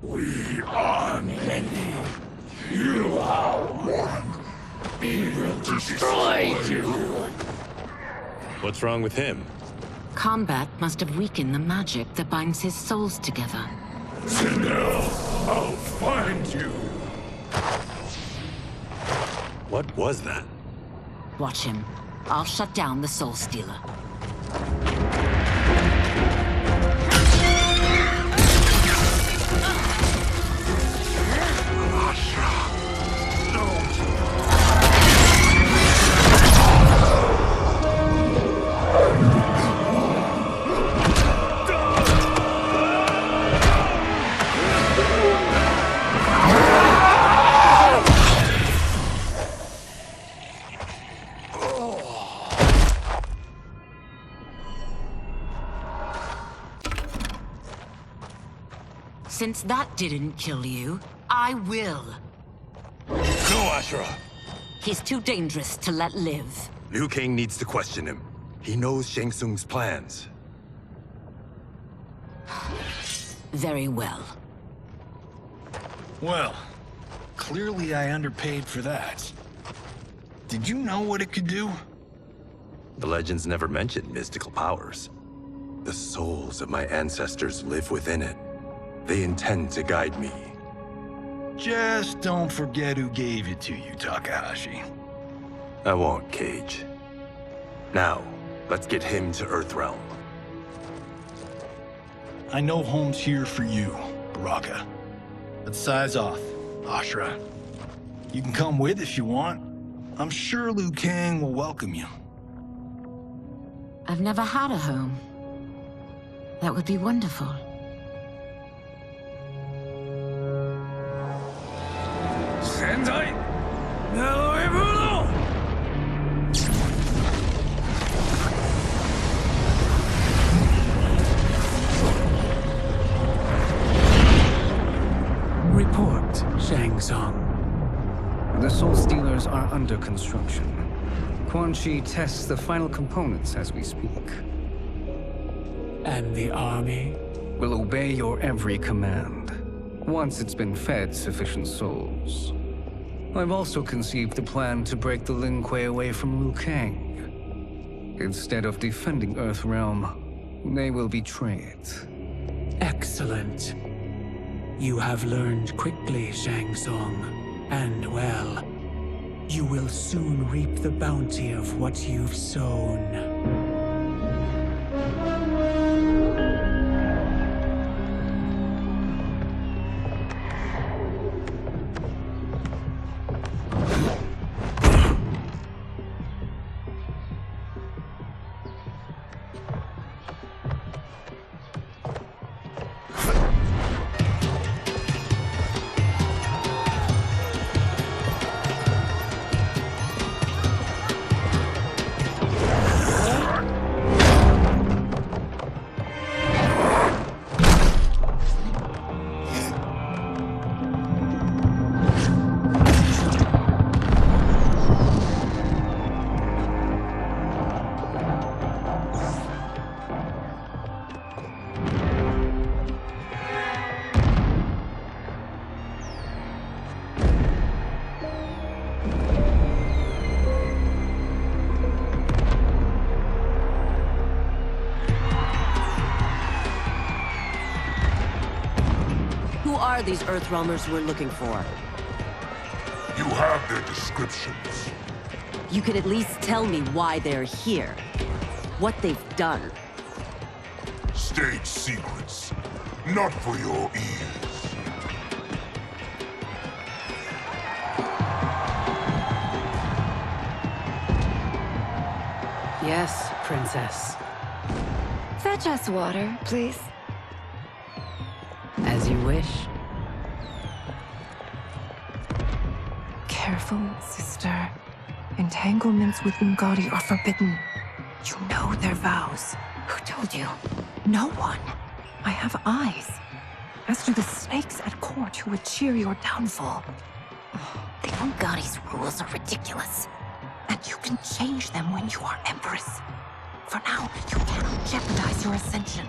We are many. You are one. We will destroy you. What's wrong with him? Combat must have weakened the magic that binds his souls together. Sinel, I'll find you. What was that? Watch him. I'll shut down the Soul Stealer. Since that didn't kill you, I will. No, Ashura! He's too dangerous to let live. Liu Kang needs to question him. He knows Shang Tsung's plans. Very well. Well, clearly I underpaid for that. Did you know what it could do? The legends never mentioned mystical powers. The souls of my ancestors live within it. They intend to guide me. Just don't forget who gave it to you, Takahashi. I won't, Cage. Now, let's get him to Earthrealm. I know home's here for you, Baraka. Let's size off, Ashura. You can come with if you want. I'm sure Liu Kang will welcome you. I've never had a home. That would be wonderful. Report, Shang Tsung. The Soul Stealers are under construction. Quan Chi tests the final components as we speak. And the army? Will obey your every command, once it's been fed sufficient souls. I've also conceived a plan to break the Lin Kuei away from Liu Kang. Instead of defending Earthrealm, they will betray it. Excellent. You have learned quickly, Shang Tsung, and well. You will soon reap the bounty of what you've sown. Who are these Earthrealmers we're looking for? You have their descriptions. You could at least tell me why they're here. What they've done. State secrets. Not for your ears. Yes, Princess. Fetch us water, please. As you wish. Careful, sister. Entanglements with Ungadi are forbidden. You know their vows. Who told you? No one. I have eyes. As do the snakes at court who would cheer your downfall. The Ungadi's rules are ridiculous. And you can change them when you are Empress. For now, you cannot jeopardize your ascension.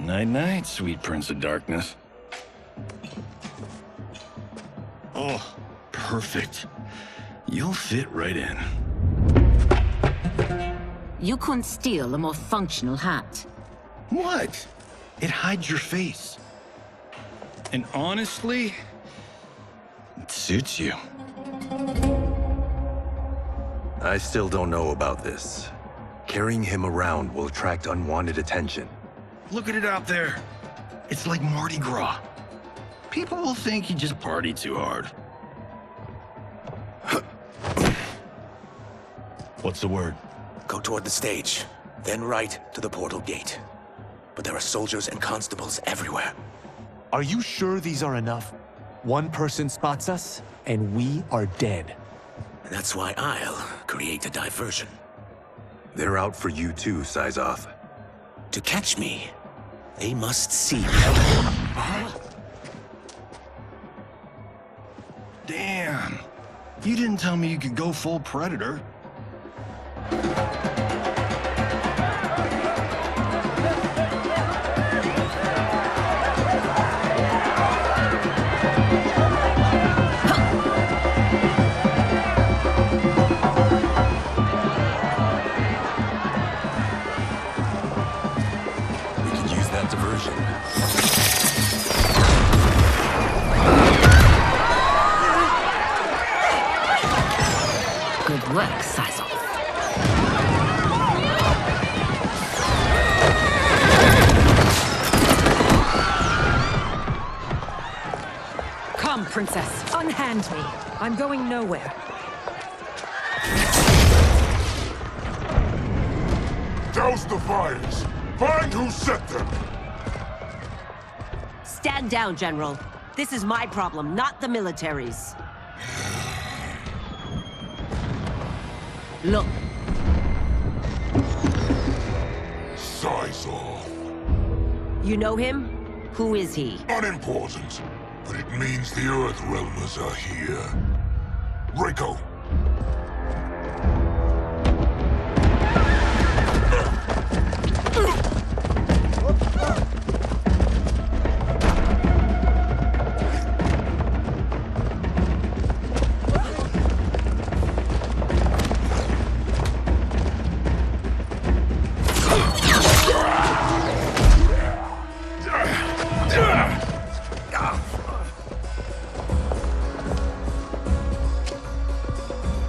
Night-night, sweet Prince of Darkness. Oh, perfect. You'll fit right in. You couldn't steal a more functional hat. What? It hides your face. And honestly, it suits you. I still don't know about this. Carrying him around will attract unwanted attention. Look at it out there. It's like Mardi Gras. People will think you just party too hard. What's the word? Go toward the stage, then right to the portal gate. But there are soldiers and constables everywhere. Are you sure these are enough? One person spots us, and we are dead. And that's why I'll create a diversion. They're out for you too, Syzoth. To catch me, they must see me. Damn. You didn't tell me you could go full Predator. We can use that diversion. Good work, Syzoth. Come, Princess. Unhand me. I'm going nowhere. Douse the fires! Find who set them! Stand down, General. This is my problem, not the military's. Look. Syzoth. You know him? Who is he? Unimportant, but it means the Earth Realmers are here. Reiko!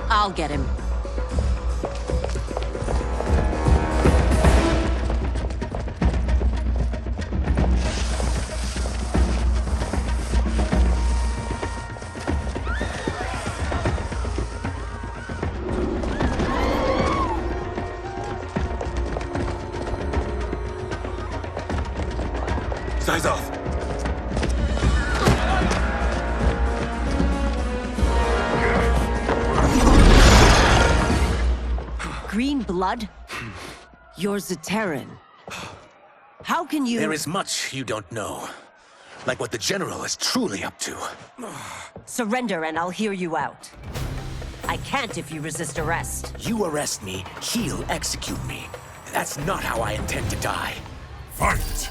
I'll get him. Syzoth! Green blood? You're Zaterran. How can you— There is much you don't know. Like what the General is truly up to. Surrender and I'll hear you out. I can't if you resist arrest. You arrest me, he'll execute me. That's not how I intend to die. Fight!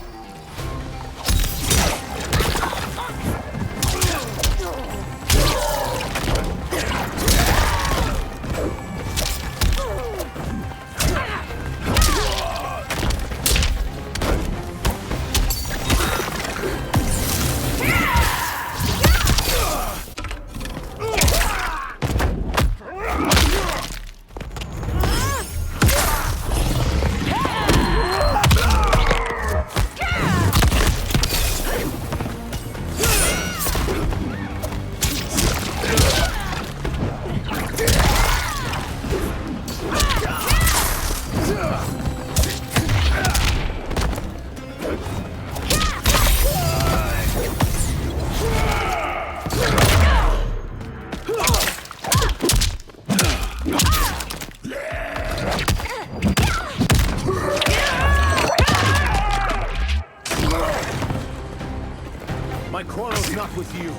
My quarrel's not with you.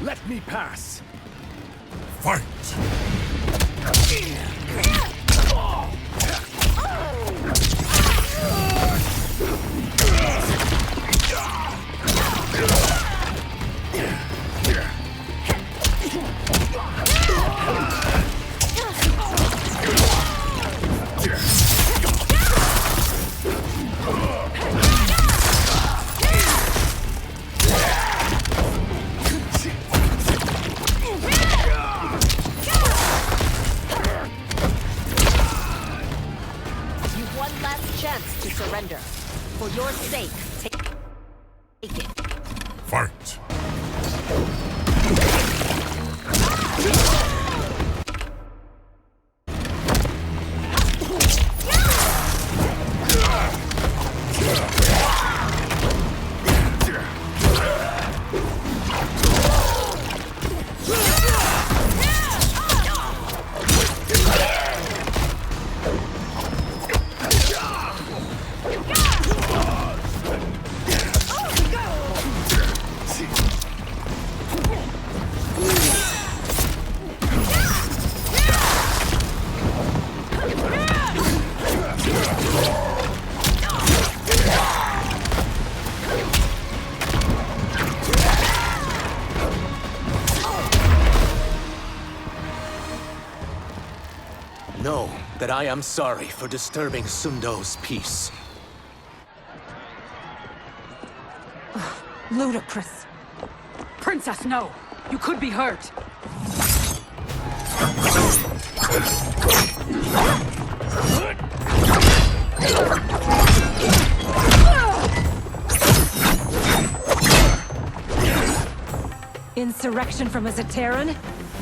Let me pass. Fight! surrender. For your sake, take it. Fight! Know that I am sorry for disturbing Sundo's peace. Ludicrous. Princess, no! You could be hurt! Insurrection from a Zaterran?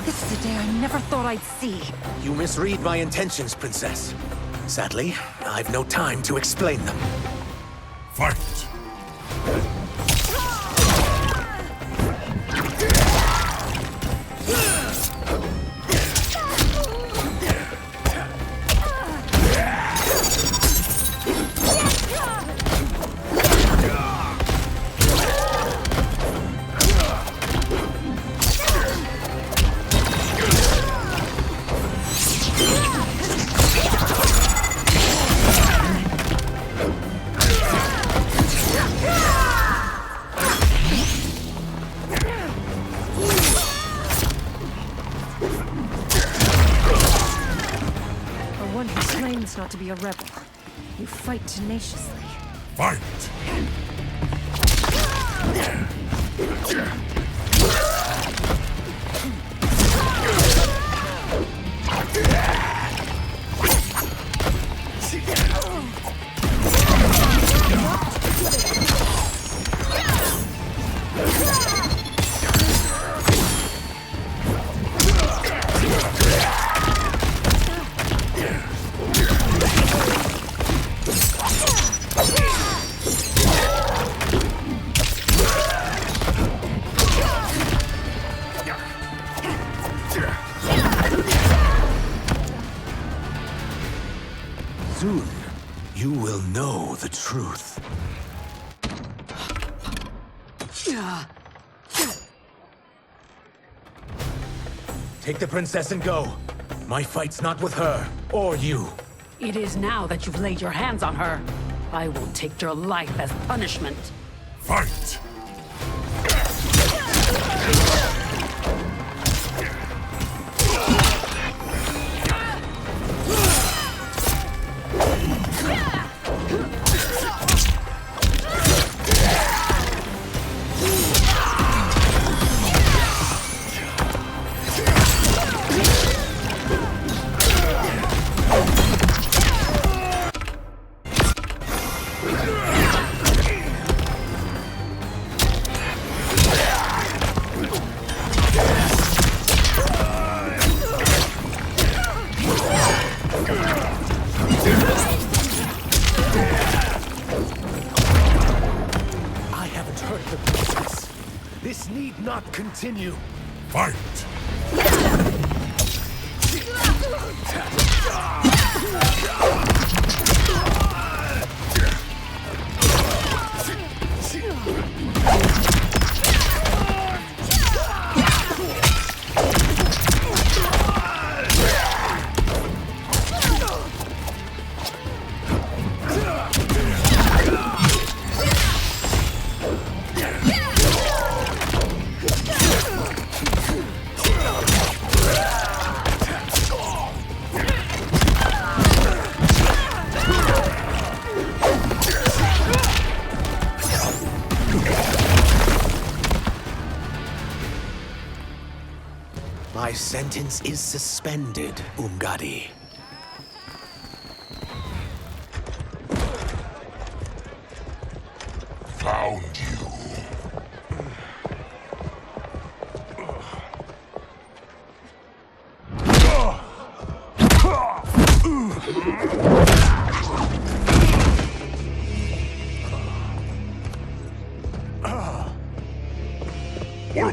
This is a day I never thought I'd see. You misread my intentions, Princess. Sadly, I've no time to explain them. Fight! For one who claims not to be a rebel, you fight tenaciously. Fight! Soon, you will know the truth. Take the princess and go. My fight's not with her, or you. It is now that you've laid your hands on her. I will take your life as punishment. Fight! This need not continue. Fight! My sentence is suspended, Umgadi. What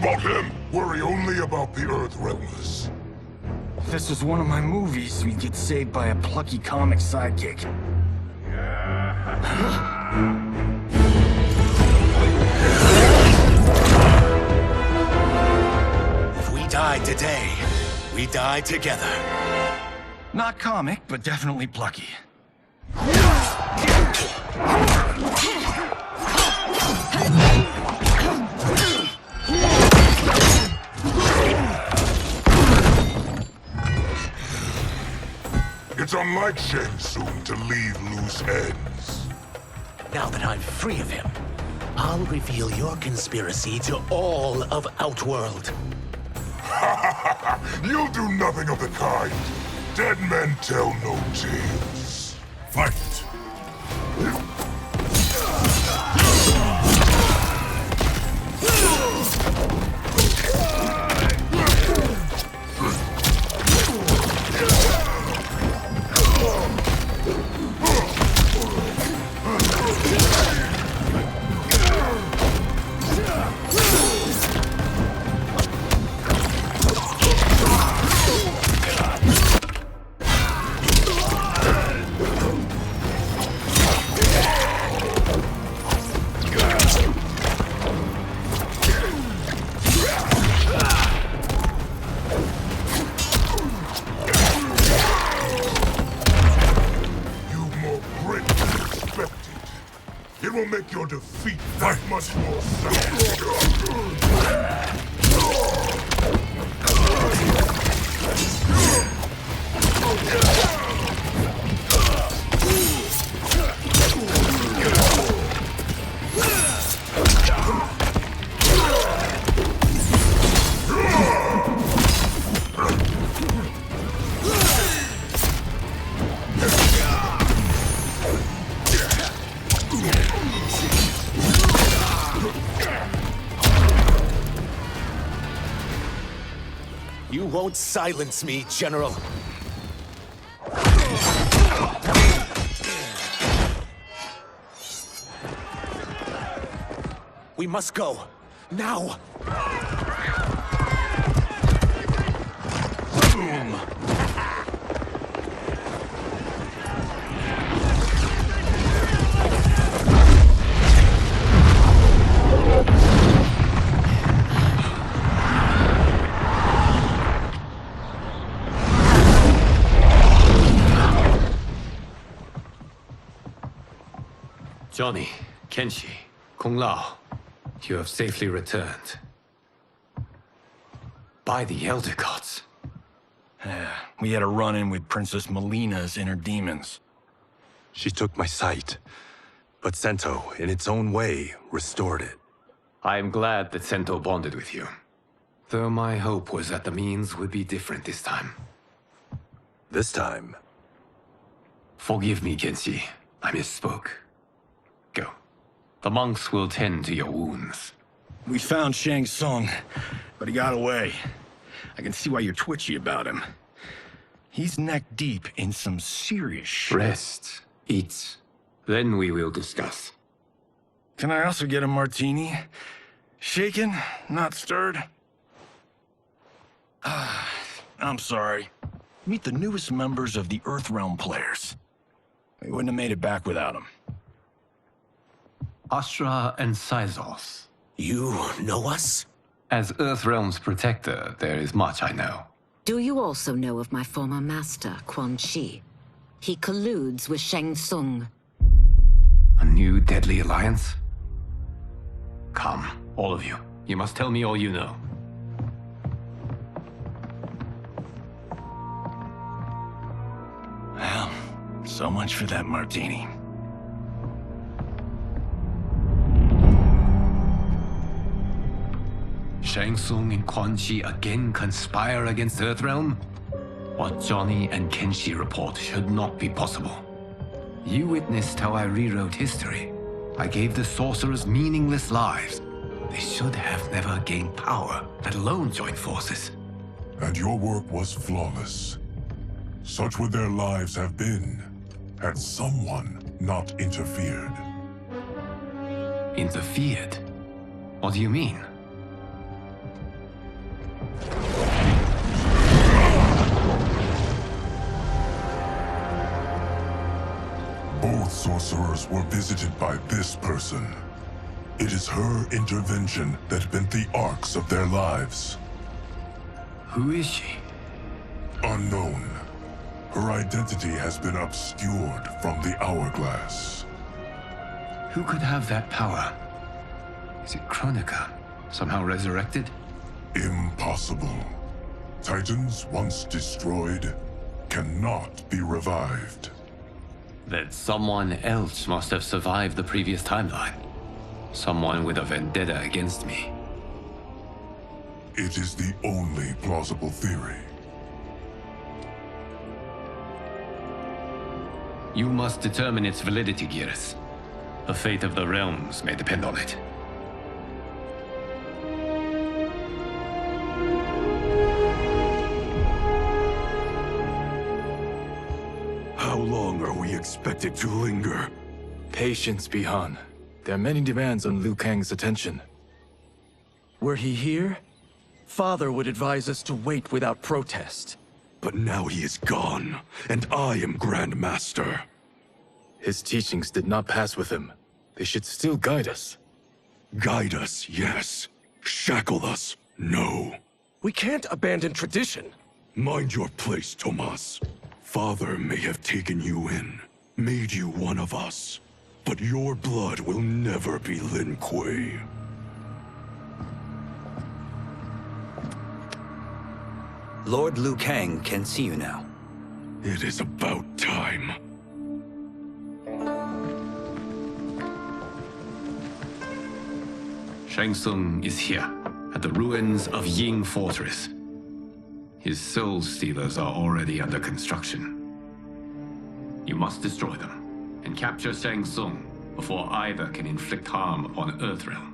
about him? Worry only about the Earthrealmers. If this was one of my movies, we'd get saved by a plucky comic sidekick. If we die today, we die together. Not comic, but definitely plucky. It's unlike Shang Tsung to leave loose ends. Now that I'm free of him, I'll reveal your conspiracy to all of Outworld. You'll do nothing of the kind. Dead men tell no tales. Fight! It will make your defeat that much more You won't silence me, General. We must go. Now! Johnny, Kenshi, Kung Lao, you have safely returned. By the Elder Gods. We had a run-in with Princess Melina's inner demons. She took my sight, but Sento, in its own way, restored it. I am glad that Sento bonded with you. Though my hope was that the means would be different this time. This time? Forgive me, Kenshi. I misspoke. Go. The monks will tend to your wounds. We found Shang Tsung, but he got away. I can see why you're twitchy about him. He's neck-deep in some serious shit. Rest. Eat. Then we will discuss. Can I also get a martini? Shaken, not stirred? I'm sorry. Meet the newest members of the Earthrealm players. We wouldn't have made it back without them. Astra and Syzos. You know us? As Earthrealm's protector, there is much I know. Do you also know of my former master, Quan Chi? He colludes with Shang Tsung. A new deadly alliance? Come, all of you. You must tell me all you know. Well, so much for that martini. Shang Tsung and Quan Chi again conspire against Earthrealm? What Johnny and Kenshi report should not be possible. You witnessed how I rewrote history. I gave the sorcerers meaningless lives. They should have never gained power, let alone join forces. And your work was flawless. Such would their lives have been, had someone not interfered. Interfered? What do you mean? Both sorcerers were visited by this person. It is her intervention that bent the arcs of their lives. Who is she? Unknown. Her identity has been obscured from the hourglass. Who could have that power? Is it Kronika? Somehow resurrected? Impossible. Titans once destroyed cannot be revived. Then someone else must have survived the previous timeline. Someone with a vendetta against me. It is the only plausible theory. You must determine its validity, Geras. The fate of the realms may depend on it. How long are we expected to linger? Patience, Bihan. There are many demands on Liu Kang's attention. Were he here, Father would advise us to wait without protest. But now he is gone, and I am Grand Master. His teachings did not pass with him. They should still guide us. Guide us, yes. Shackle us, no. We can't abandon tradition. Mind your place, Tomas. Father may have taken you in, made you one of us. But your blood will never be Lin Kuei. Lord Liu Kang can see you now. It is about time. Shang Tsung is here, at the ruins of Ying Fortress. His Soul Stealers are already under construction. You must destroy them, and capture Shang Tsung before either can inflict harm upon Earthrealm.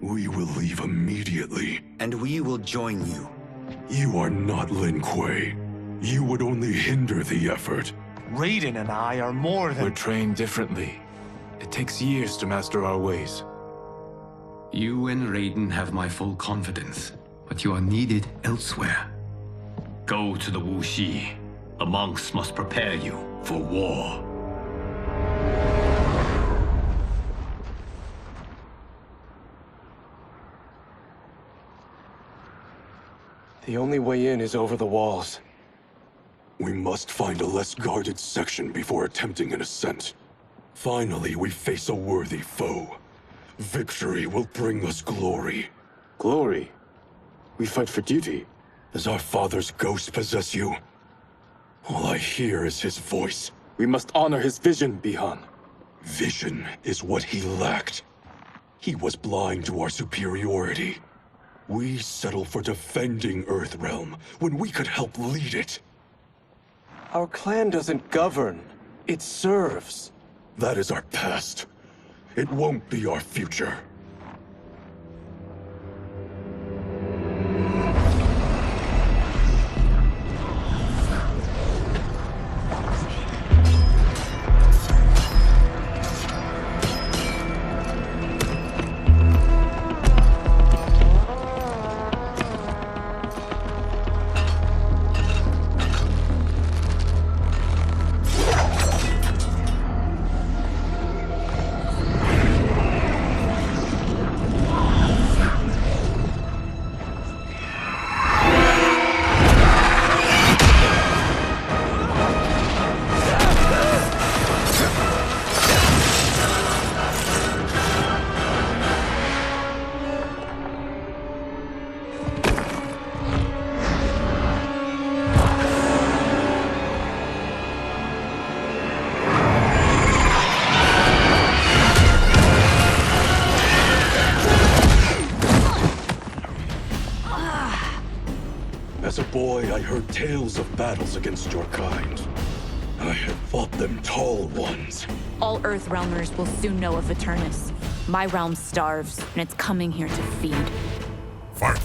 We will leave immediately. And we will join you. You are not Lin Kuei. You would only hinder the effort. Raiden and I are more than... We're trained differently. It takes years to master our ways. You and Raiden have my full confidence, but you are needed elsewhere. Go to the Wuxi. The monks must prepare you for war. The only way in is over the walls. We must find a less guarded section before attempting an ascent. Finally, we face a worthy foe. Victory will bring us glory. Glory? We fight for duty. Does our father's ghost possess you? All I hear is his voice. We must honor his vision, Bihan. Vision is what he lacked. He was blind to our superiority. We settle for defending Earthrealm when we could help lead it. Our clan doesn't govern. It serves. That is our past. It won't be our future. As a boy, I heard tales of battles against your kind. I had fought them tall ones. All Earthrealmers will soon know of Eternus. My realm starves, and it's coming here to feed. Fight!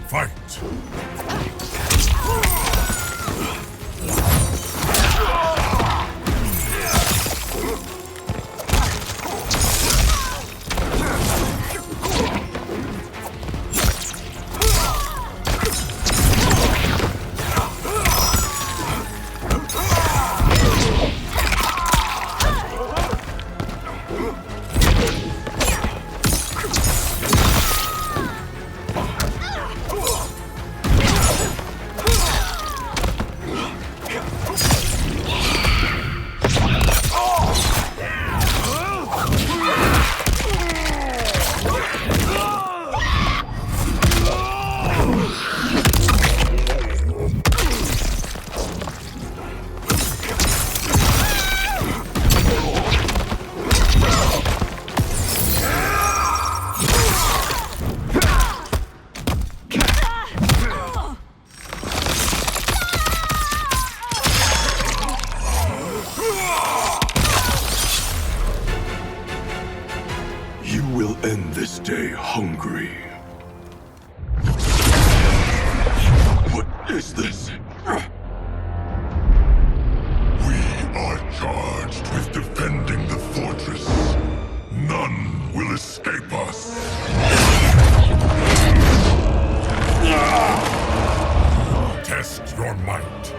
Fight! You will end this day hungry. What is this? We are charged with defending the fortress. None will escape us. Test your might.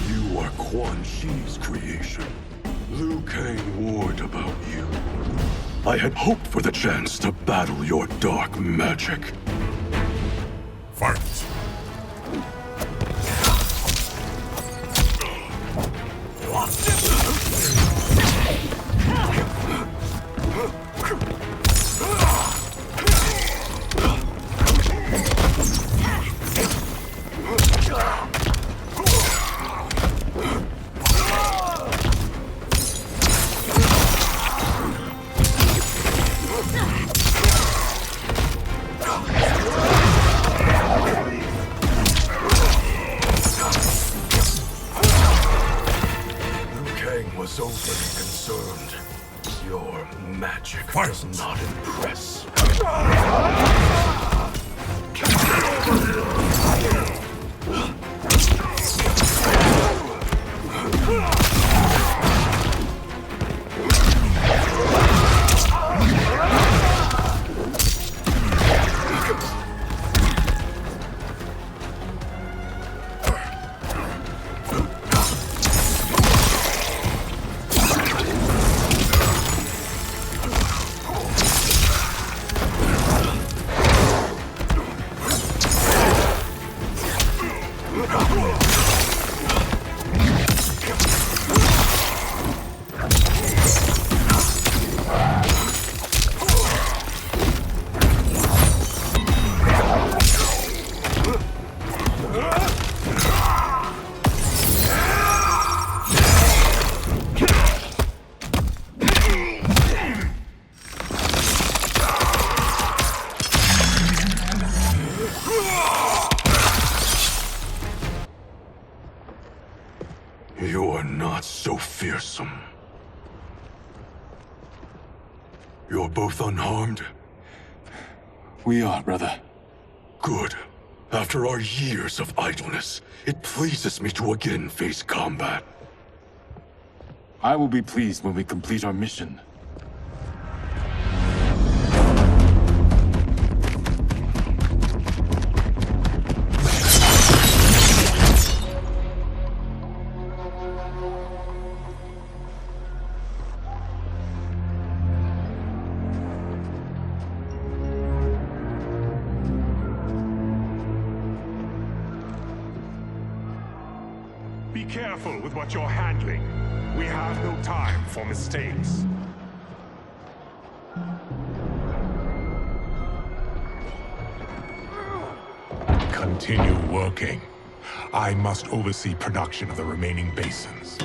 You are Quan Chi's creation. Liu Kang warned about you. I had hoped for the chance to battle your dark magic. Fight! Was overly concerned. Your magic does not impress. You're not so fearsome. You're both unharmed? We are, brother. Good. After our years of idleness, it pleases me to again face combat. I will be pleased when we complete our mission. Be careful with what you're handling. We have no time for mistakes. Continue working. I must oversee production of the remaining basins.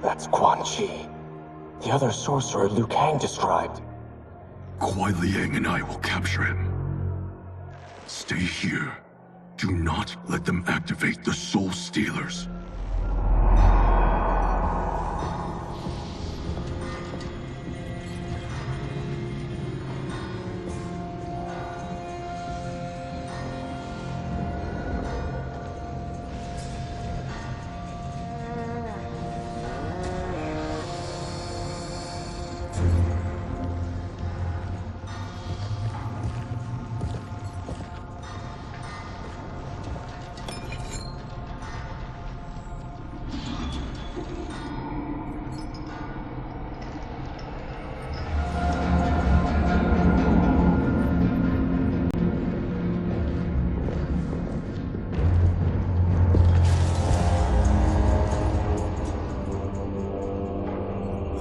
That's Quan Chi. Shi, the other sorcerer Liu Kang described. Kuai Liang and I will capture him. Stay here. Do not let them activate the Soul Stealers.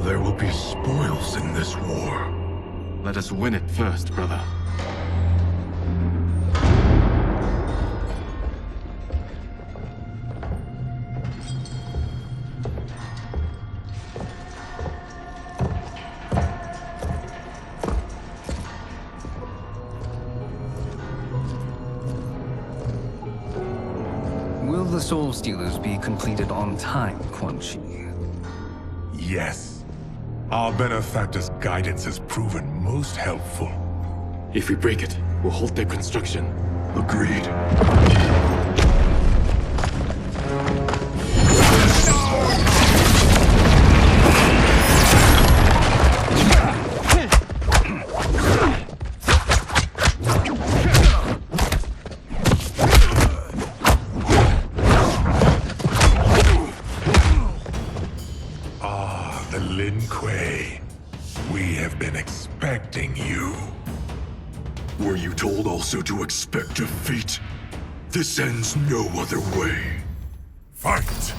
There will be spoils in this war. Let us win it first, brother. Will the Soul Stealers be completed on time, Quan Chi? Yes. Our benefactor's guidance has proven most helpful. If we break it, we'll halt their construction. Agreed. The Lin Kuei. We have been expecting you. Were you told also to expect defeat? This ends no other way. Fight!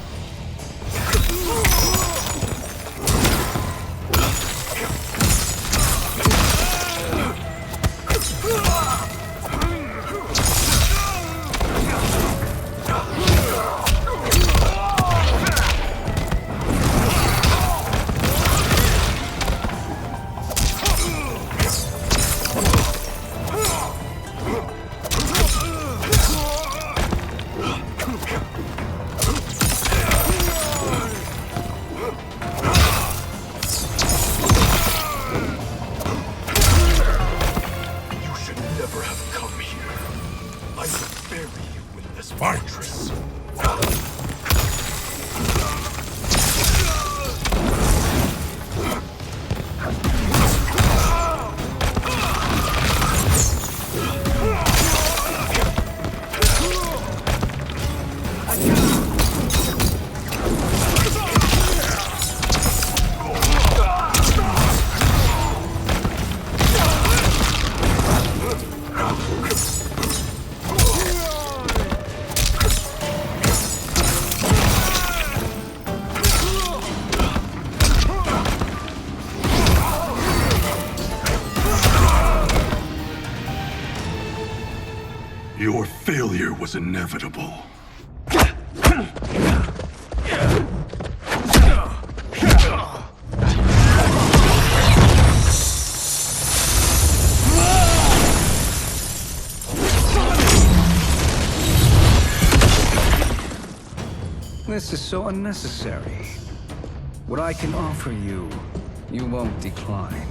Fortress. Your failure was inevitable. This is so unnecessary. What I can offer you, you won't decline.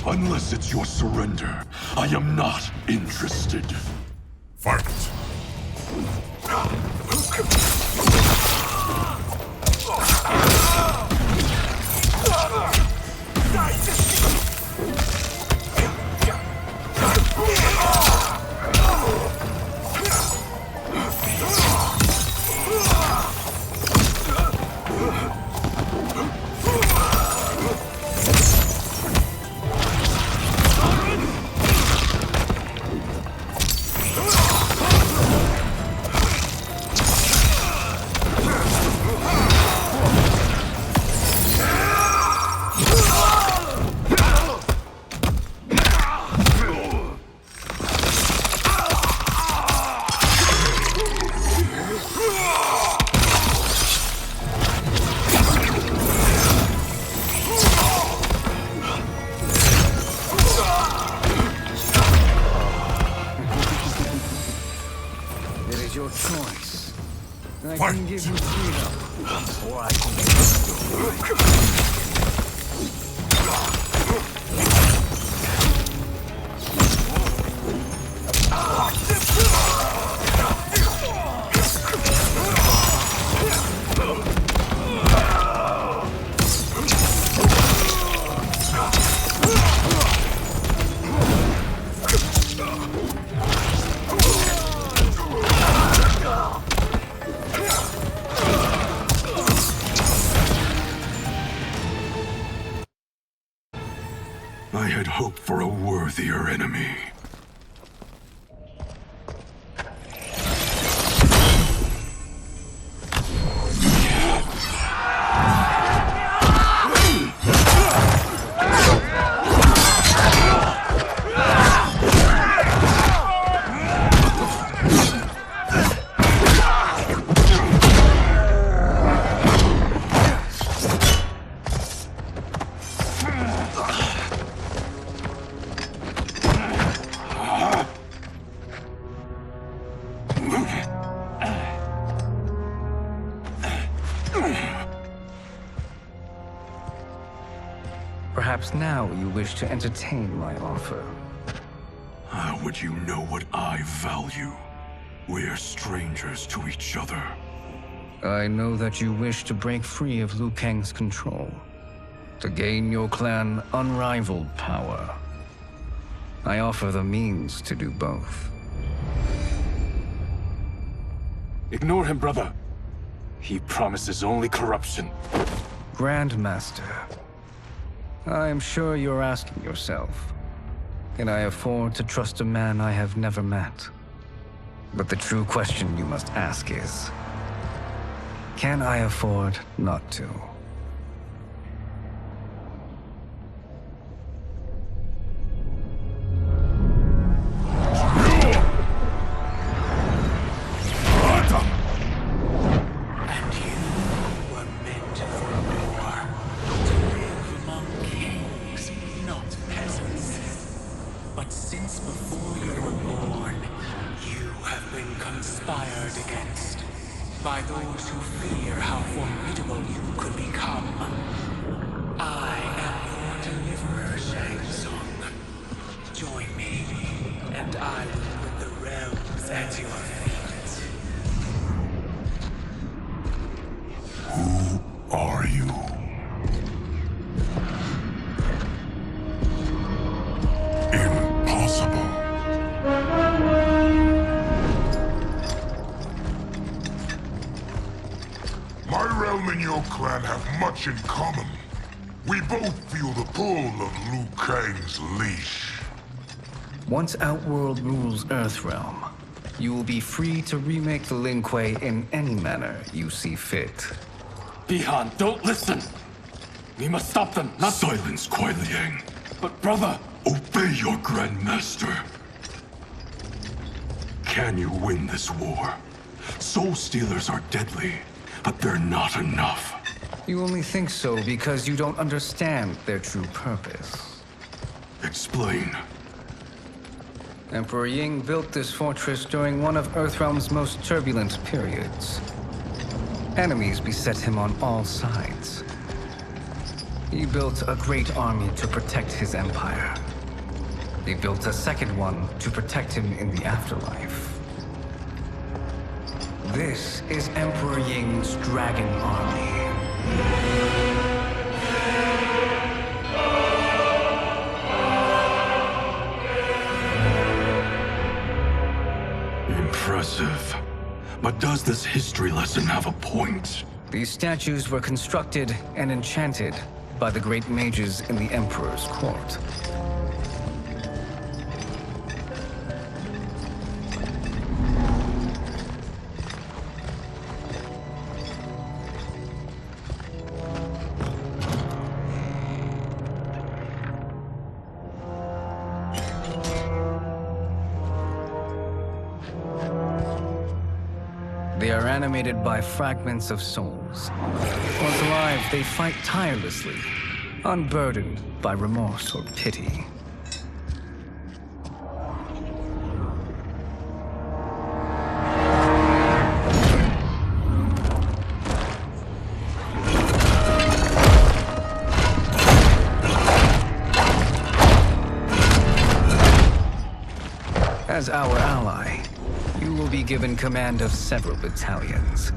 Unless it's your surrender, I am not interested. Fight! Fight! give you freedom, or I can make I had hoped for a worthier enemy. Perhaps now you wish to entertain my offer. How would you know what I value? We're strangers to each other. I know that you wish to break free of Liu Kang's control, to gain your clan unrivaled power. I offer the means to do both. Ignore him, brother. He promises only corruption. Grandmaster, I am sure you're asking yourself, can I afford to trust a man I have never met? But the true question you must ask is, can I afford not to? But since before you were born, you have been conspired against by those who fear how formidable you could become. I am your deliverer, Shang Tsung. Join me, and I will put the realms at your feet. Who are you? Impossible. My realm and your clan have much in common. We both feel the pull of Liu Kang's leash. Once Outworld rules Earthrealm, you will be free to remake the Lin Kuei in any manner you see fit. Bihan, don't listen! We must stop them, not— Silence, Kuai Liang. But brother— Obey your Grandmaster. Can you win this war? Soul Stealers are deadly, but they're not enough. You only think so because you don't understand their true purpose. Explain. Emperor Ying built this fortress during one of Earthrealm's most turbulent periods. Enemies beset him on all sides. He built a great army to protect his empire. He built a second one to protect him in the afterlife. This is Emperor Ying's Dragon Army. Impressive. But does this history lesson have a point? These statues were constructed and enchanted by the great mages in the Emperor's court. They are animated by fragments of souls. Once alive, they fight tirelessly, unburdened by remorse or pity. As our ally, you will be given command of several battalions.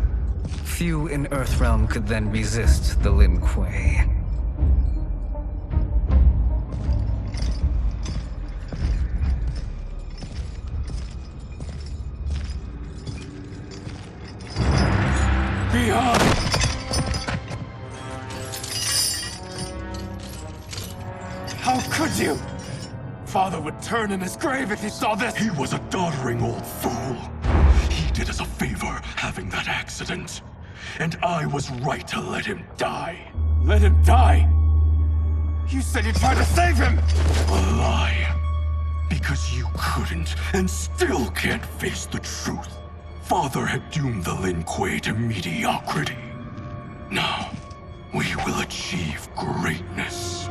Few in Earthrealm could then resist the Lin Kuei. Behind! How could you? Father would turn in his grave if he saw this! He was a doddering old fool. He did us a favor having that accident. And I was right to let him die. Let him die? You said you tried to save him! A lie. Because you couldn't and still can't face the truth. Father had doomed the Lin Kuei to mediocrity. Now, we will achieve greatness.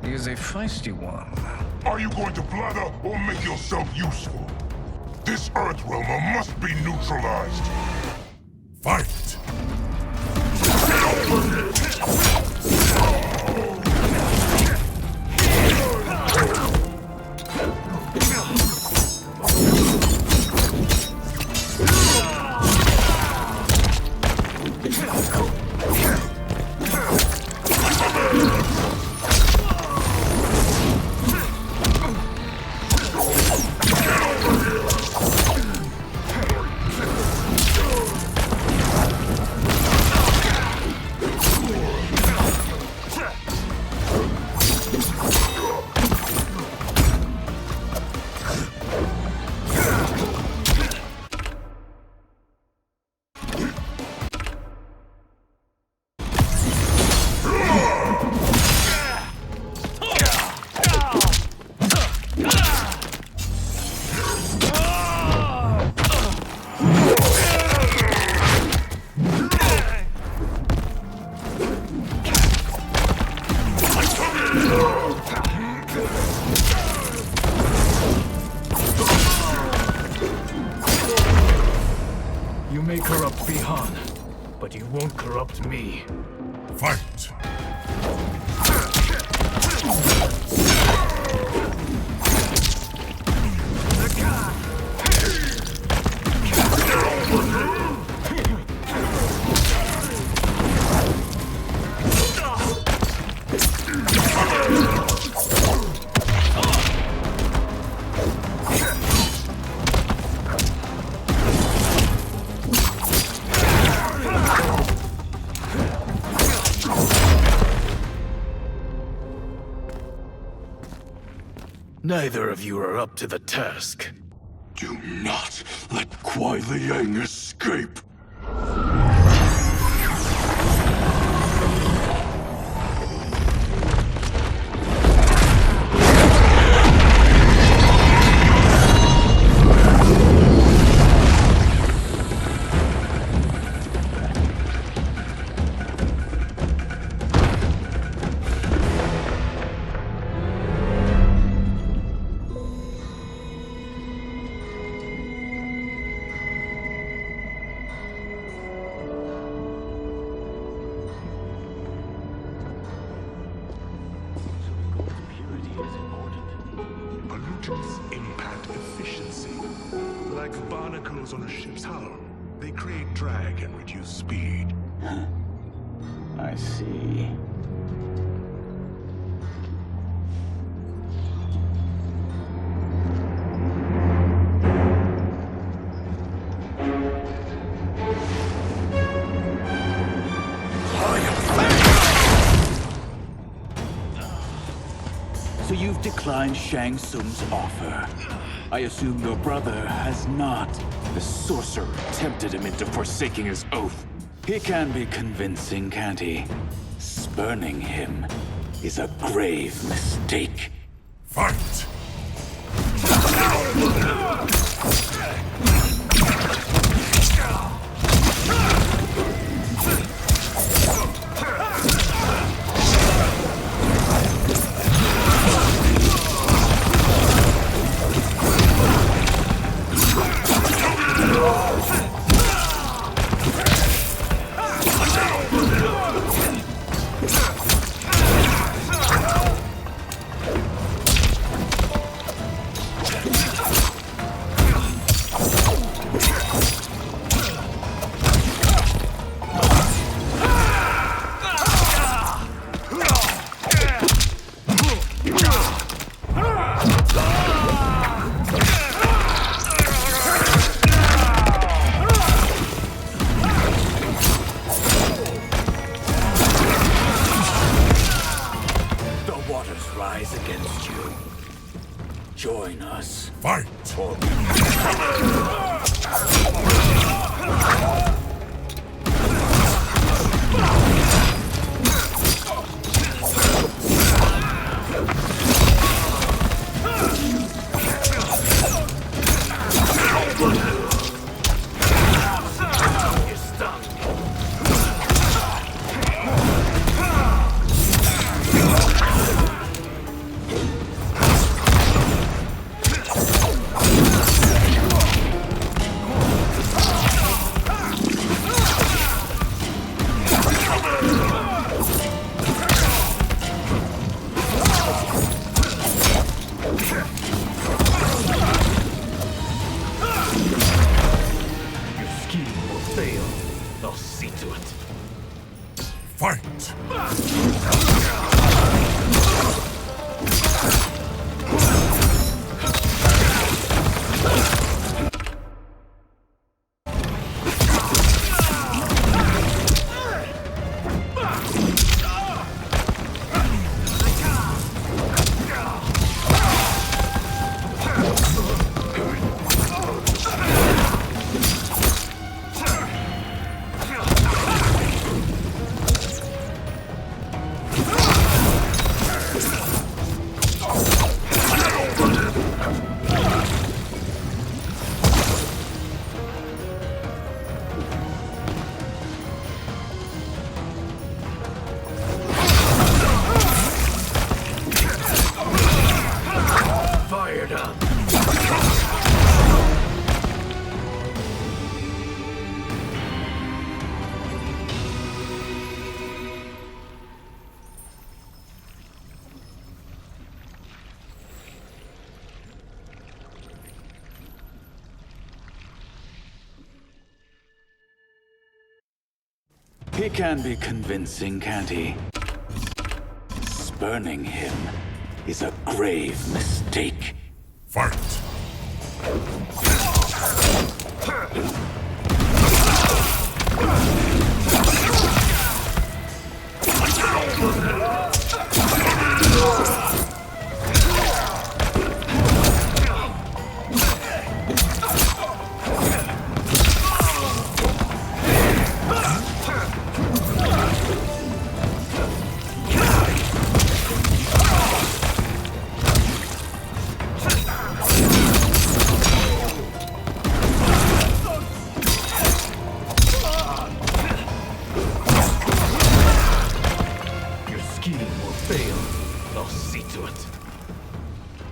He is a feisty one. Are you going to blather or make yourself useful? This Earthrealmer must be neutralized. Fight! You may corrupt Bihan, but you won't corrupt me. Fight! Neither of you are up to the task. Do not let Kuai Liang escape. Pollutants impact efficiency. Like barnacles on a ship's hull. They create drag and reduce speed. I see. So you've declined Shang Tsung's offer. I assume your brother has not. The sorcerer tempted him into forsaking his oath. He can be convincing, can't he? Spurning him is a grave mistake. Fight! Rise against you. Join us. Fight! He can be convincing, can't he? Spurning him is a grave mistake. Fight!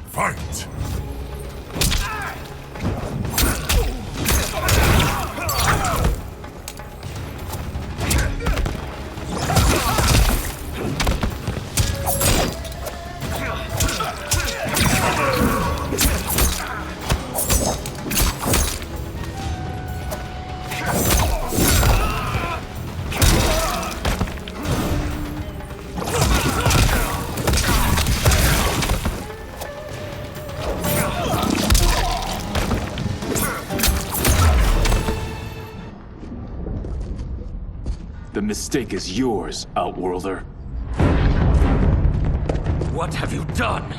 Fight! The mistake is yours, Outworlder. What have you done?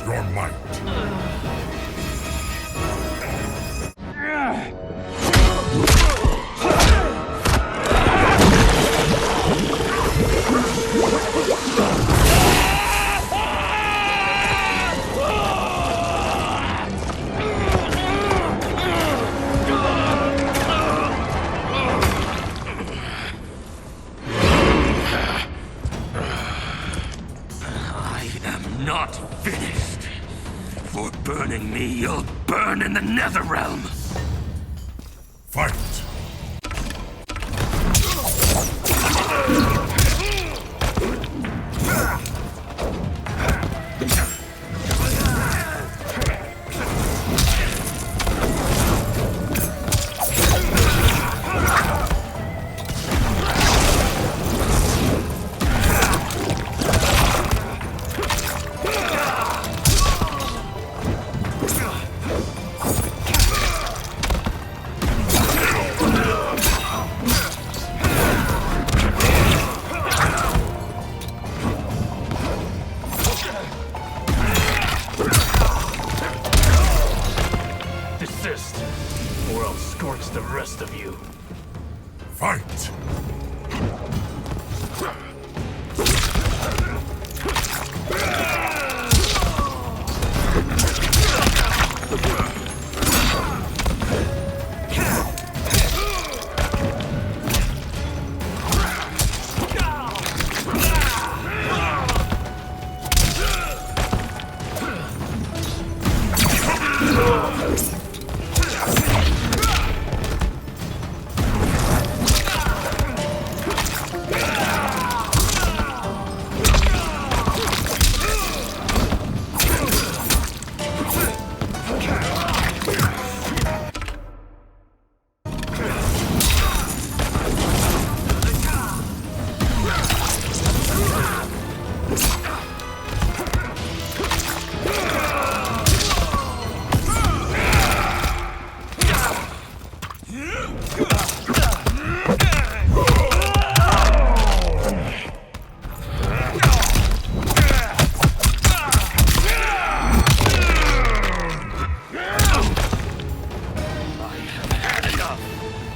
your might. Not finished. For burning me, you'll burn in the Netherrealm. Fight! Desist, or I'll scorch the rest of you. Fight!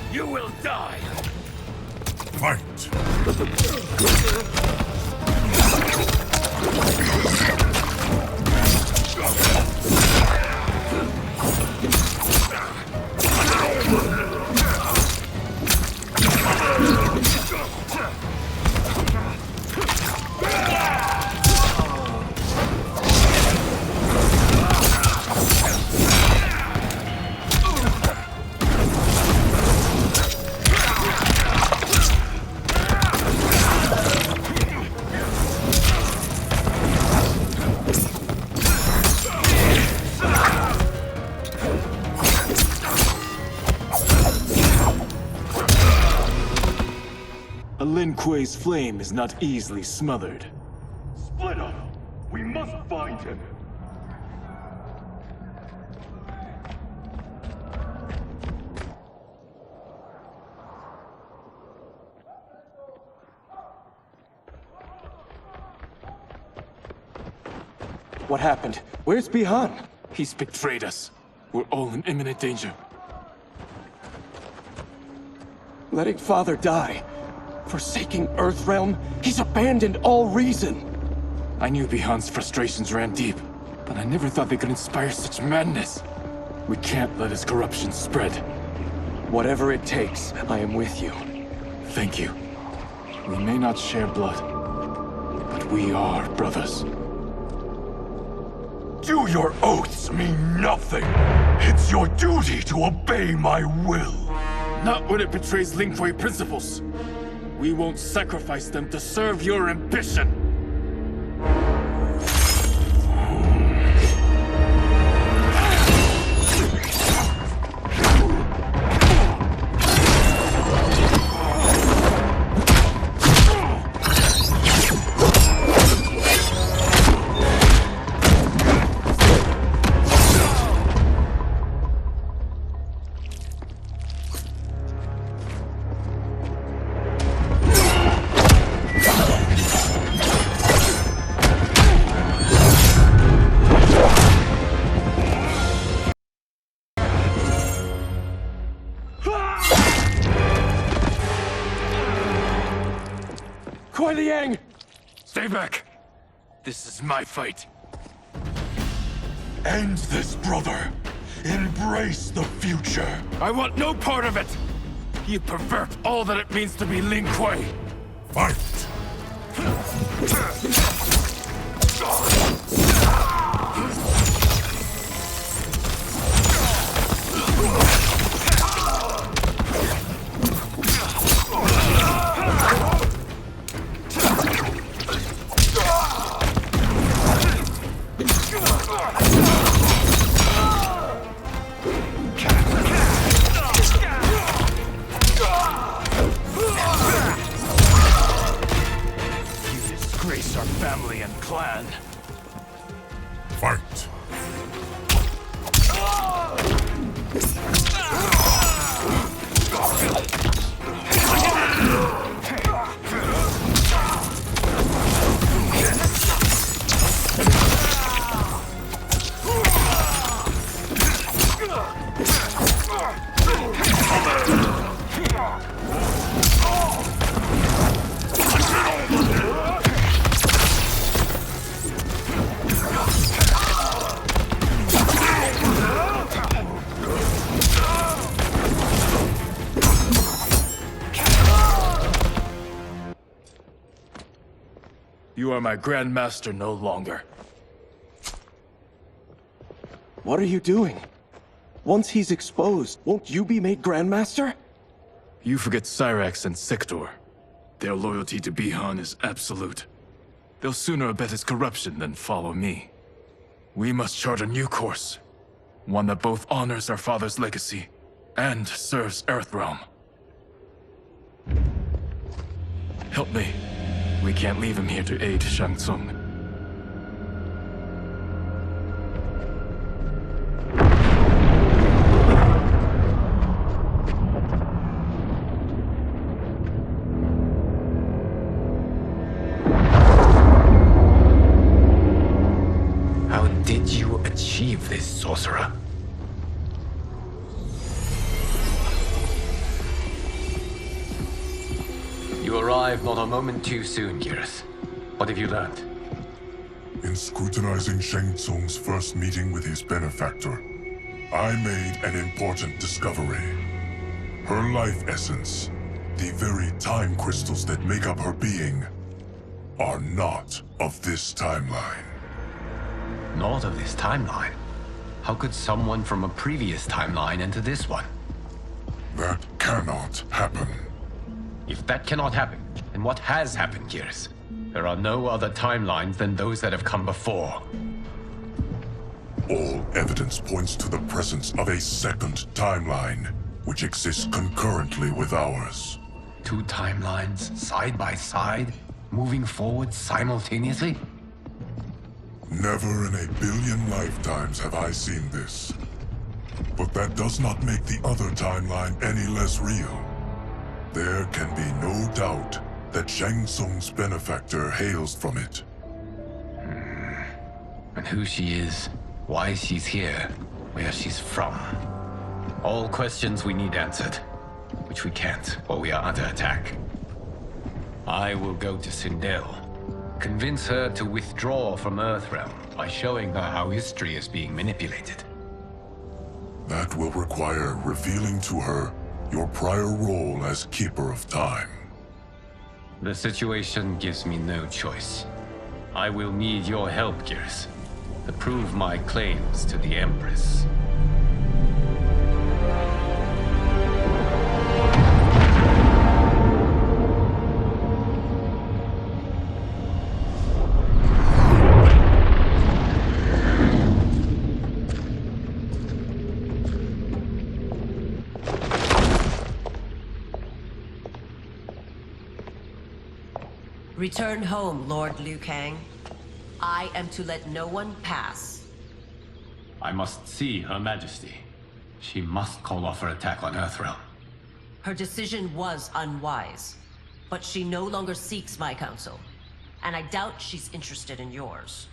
You will die! Fight! A Lin Kuei's flame is not easily smothered. Split up! We must find him! What happened? Where's Bihan? He's betrayed us. We're all in imminent danger. Letting Father die. Forsaking Earthrealm, he's abandoned all reason. I knew Bihan's frustrations ran deep, but I never thought they could inspire such madness. We can't let his corruption spread. Whatever it takes, I am with you. Thank you. We may not share blood, but we are brothers. Do your oaths mean nothing? It's your duty to obey my will. Not when it betrays Lin Kuei principles. We won't sacrifice them to serve your ambition. Stay back! This is my fight. End this, brother. Embrace the future. I want no part of it! You pervert all that it means to be Lin Kuei! Fight! Disgrace our family and clan. Fight! You are my Grandmaster no longer. What are you doing? Once he's exposed, won't you be made Grandmaster? You forget Cyrax and Sector. Their loyalty to Bihan is absolute. They'll sooner abet his corruption than follow me. We must chart a new course. One that both honors our father's legacy and serves Earthrealm. Help me. We can't leave him here to aid Shang Tsung. How did you achieve this, sorcerer? You arrived not a moment too soon, Geras. What have you learned? In scrutinizing Shang Tsung's first meeting with his benefactor, I made an important discovery. Her life essence, the very time crystals that make up her being, are not of this timeline. Not of this timeline? How could someone from a previous timeline enter this one? That cannot happen. If that cannot happen, then what has happened, Geras? There are no other timelines than those that have come before. All evidence points to the presence of a second timeline, which exists concurrently with ours. Two timelines, side by side, moving forward simultaneously? Never in a billion lifetimes have I seen this. But that does not make the other timeline any less real. There can be no doubt that Shang Tsung's benefactor hails from it. And who she is, why she's here, where she's from. All questions we need answered, which we can't, or we are under attack. I will go to Sindel, convince her to withdraw from Earthrealm by showing her how history is being manipulated. That will require revealing to her your prior role as Keeper of Time. The situation gives me no choice. I will need your help, Geras, to prove my claims to the Empress. Return home, Lord Liu Kang. I am to let no one pass. I must see Her Majesty. She must call off her attack on Earthrealm. Her decision was unwise, but she no longer seeks my counsel, and I doubt she's interested in yours.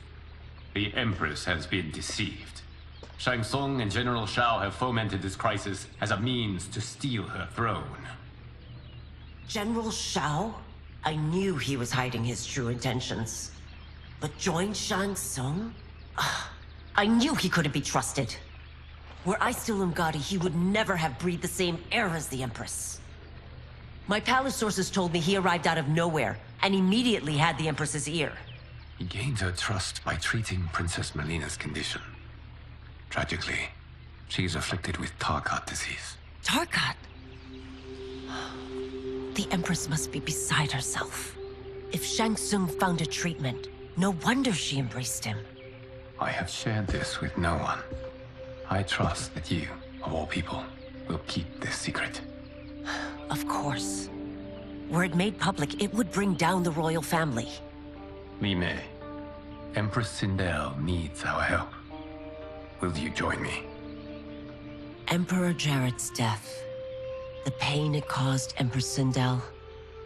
The Empress has been deceived. Shang Tsung and General Shao have fomented this crisis as a means to steal her throne. General Shao? I knew he was hiding his true intentions. But join Shang Tsung? I knew he couldn't be trusted. Were I still Umgadi, he would never have breathed the same air as the Empress. My palace sources told me he arrived out of nowhere, and immediately had the Empress's ear. He gained her trust by treating Princess Melina's condition. Tragically, she is afflicted with Tarkat disease. Tarkat? The Empress must be beside herself. If Shang Tsung found a treatment, no wonder she embraced him. I have shared this with no one. I trust that you, of all people, will keep this secret. Of course. Were it made public, it would bring down the royal family. Li Mei, Empress Sindel needs our help. Will you join me? Emperor Jarrett's death, the pain it caused Empress Sindel,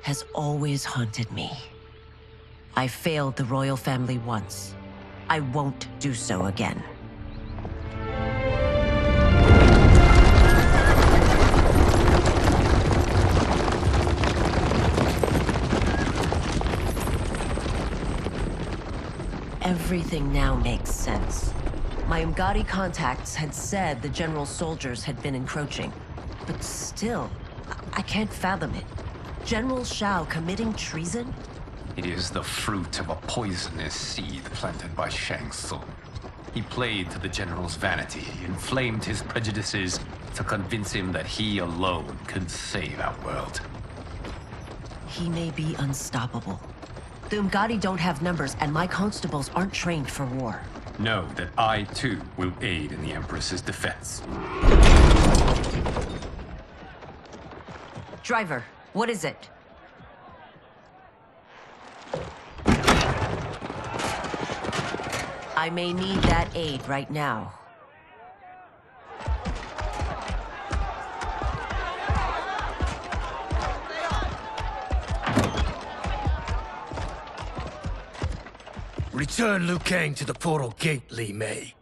has always haunted me. I failed the royal family once. I won't do so again. Everything now makes sense. My Umgadi contacts had said the general's soldiers had been encroaching. But still, I can't fathom it. General Shao committing treason? It is the fruit of a poisonous seed planted by Shang Tsung. He played to the general's vanity, inflamed his prejudices to convince him that he alone could save our world. He may be unstoppable. The Umgadi don't have numbers, and my constables aren't trained for war. Know that I, too, will aid in the Empress's defense. Driver, what is it? I may need that aid right now. Return Liu Kang to the portal gate, Li Mei.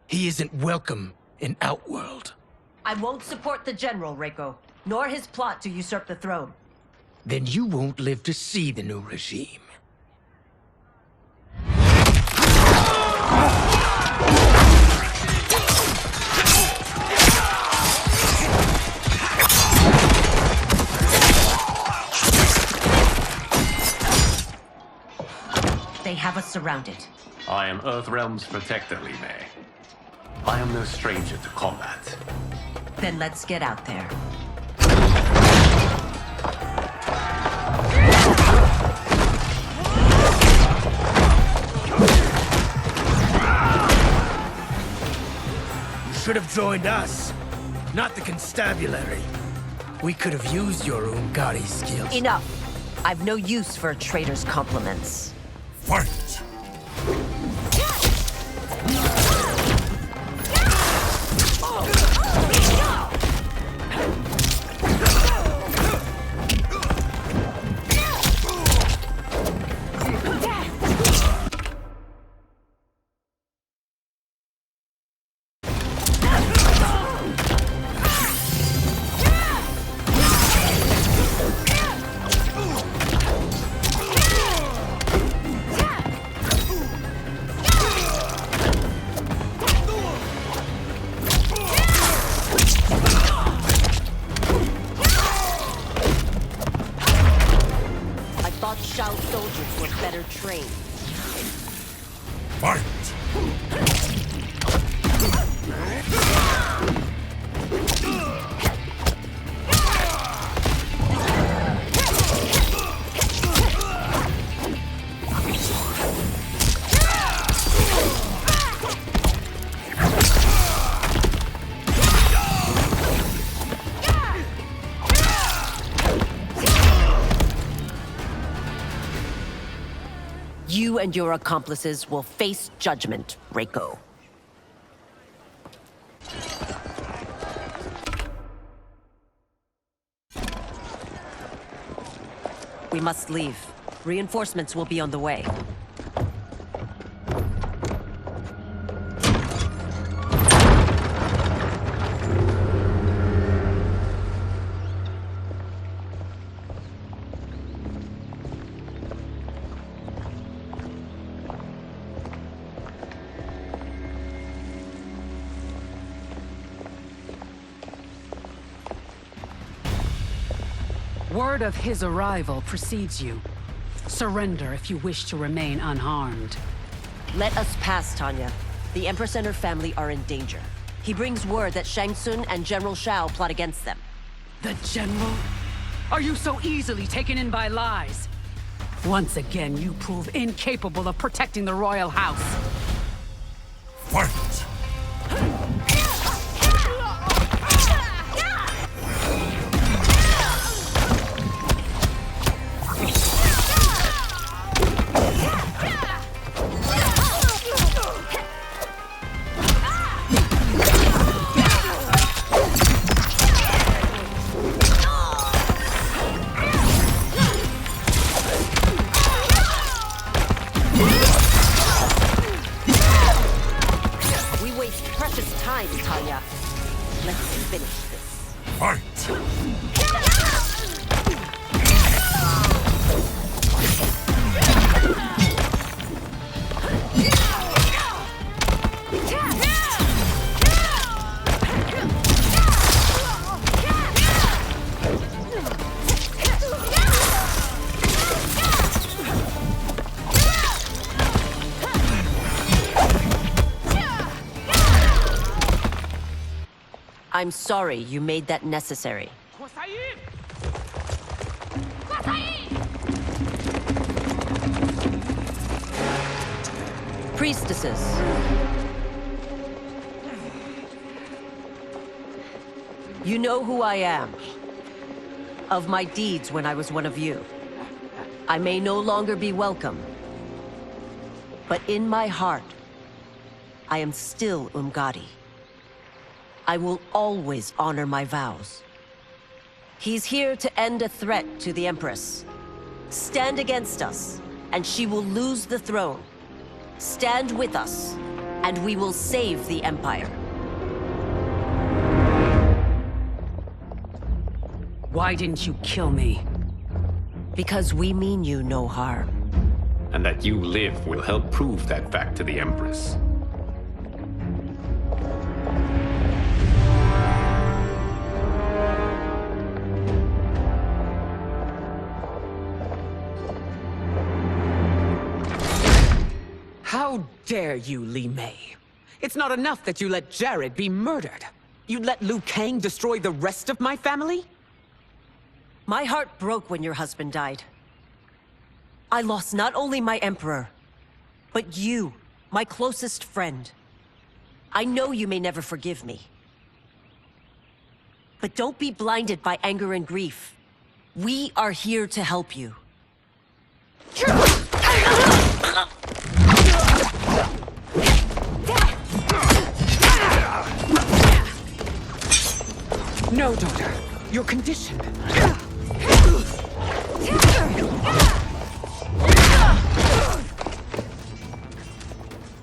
He isn't welcome in Outworld. I won't support the general, Reiko, nor his plot to usurp the throne. Then you won't live to see the new regime. They have us surrounded. I am Earthrealm's protector, Li Mei. I am no stranger to combat. Then let's get out there. You should have joined us, not the constabulary. We could have used your Umgadi skills. Enough! I've no use for a traitor's compliments. Fight! Shao's soldiers were better trained. Fight! You and your accomplices will face judgment, Reiko. We must leave. Reinforcements will be on the way. Word of his arrival precedes you. Surrender if you wish to remain unharmed. Let us pass, Tanya. The Empress and her family are in danger. He brings word that Shang Tsung and General Shao plot against them. The General? Are you so easily taken in by lies? Once again, you prove incapable of protecting the royal house. Fight! Tanya. Let's finish this. Fight! I'm sorry you made that necessary. Priestesses. You know who I am. Of my deeds when I was one of you. I may no longer be welcome. But in my heart, I am still Umgadi. I will always honor my vows. He's here to end a threat to the Empress. Stand against us, and she will lose the throne. Stand with us, and we will save the Empire. Why didn't you kill me? Because we mean you no harm. And that you live will help prove that fact to the Empress. How dare you, Li Mei? It's not enough that you let Jared be murdered. You'd let Liu Kang destroy the rest of my family? My heart broke when your husband died. I lost not only my emperor, but you, my closest friend. I know you may never forgive me. But don't be blinded by anger and grief. We are here to help you. No, daughter. You're conditioned.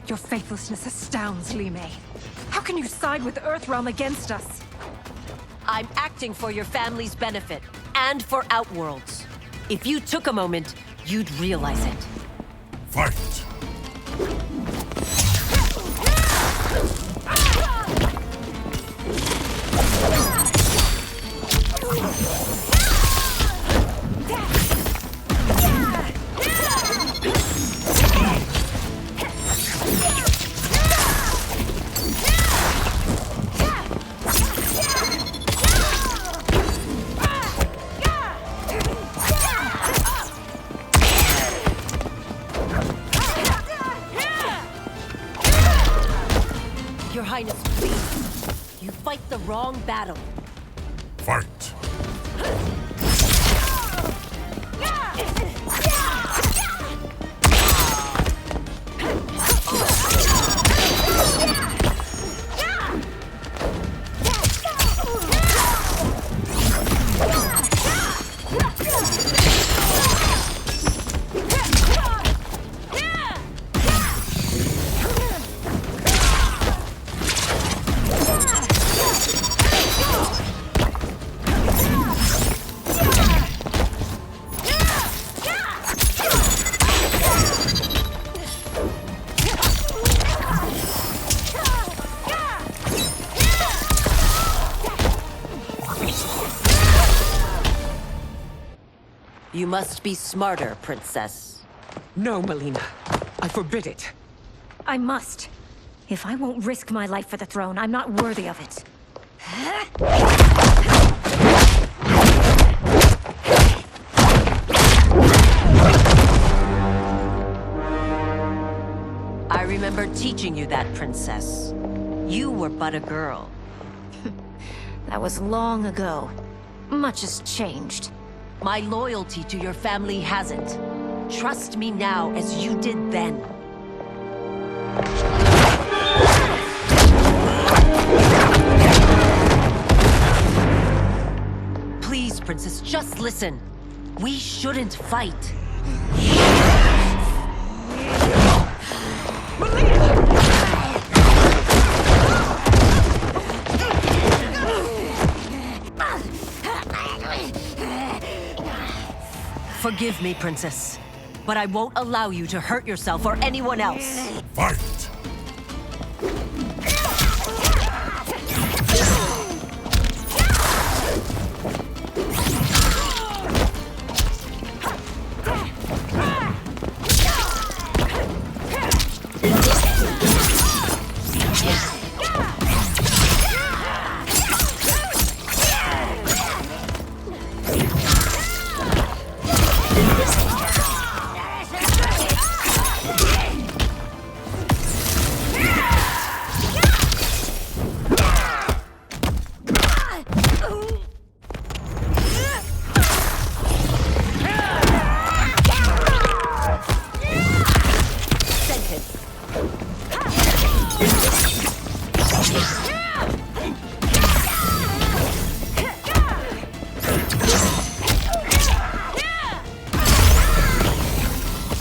Your faithlessness astounds, Li Mei. How can you side with Earthrealm against us? I'm acting for your family's benefit, and for Outworld's. If you took a moment, you'd realize it. Fight! Your Highness, please. You fight the wrong battle. Fight! You must be smarter, Princess. No, Melina. I forbid it. I must. If I won't risk my life for the throne, I'm not worthy of it. I remember teaching you that, Princess. You were but a girl. That was long ago. Much has changed. My loyalty to your family hasn't. Trust me now as you did then. Please, Princess, just listen. We shouldn't fight. Forgive me, Princess, but I won't allow you to hurt yourself or anyone else. Fight!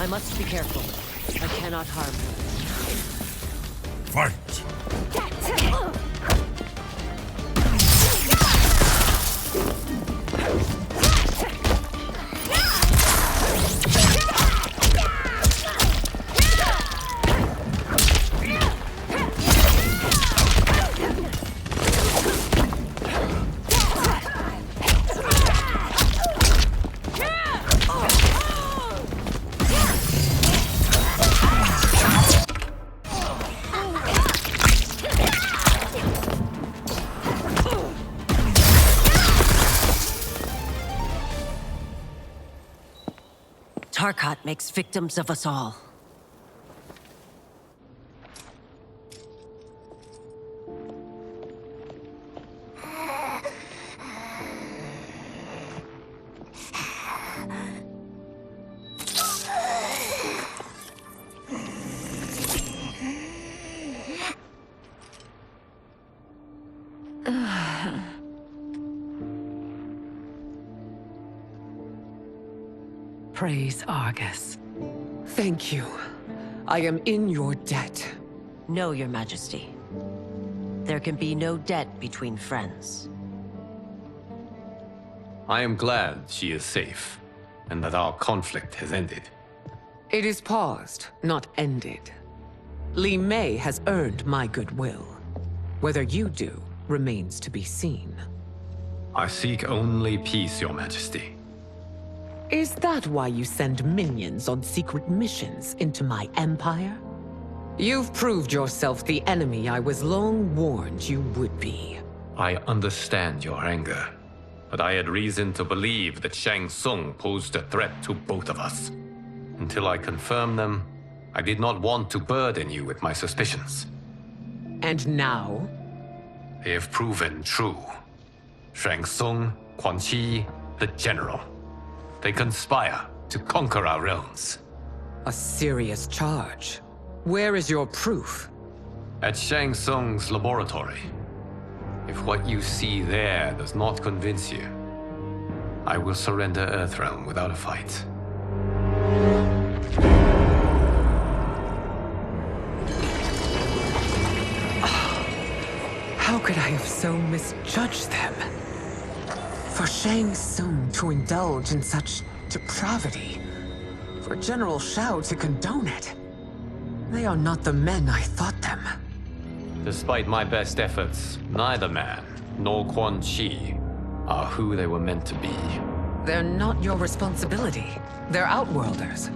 I must be careful. I cannot harm her. Fight! Tarkat makes victims of us all. Praise Argus. Thank you. I am in your debt. No, Your Majesty. There can be no debt between friends. I am glad she is safe, and that our conflict has ended. It is paused, not ended. Li Mei has earned my goodwill. Whether you do remains to be seen. I seek only peace, Your Majesty. Is that why you send minions on secret missions into my empire? You've proved yourself the enemy I was long warned you would be. I understand your anger, but I had reason to believe that Shang Tsung posed a threat to both of us. Until I confirmed them, I did not want to burden you with my suspicions. And now? They have proven true. Shang Tsung, Quan Chi, the General. They conspire to conquer our realms. A serious charge. Where is your proof? At Shang Tsung's laboratory. If what you see there does not convince you, I will surrender Earthrealm without a fight. How could I have so misjudged them? For Shang Tsung to indulge in such depravity, for General Shao to condone it, they are not the men I thought them. Despite my best efforts, neither man nor Quan Chi are who they were meant to be. They're not your responsibility. They're Outworlders.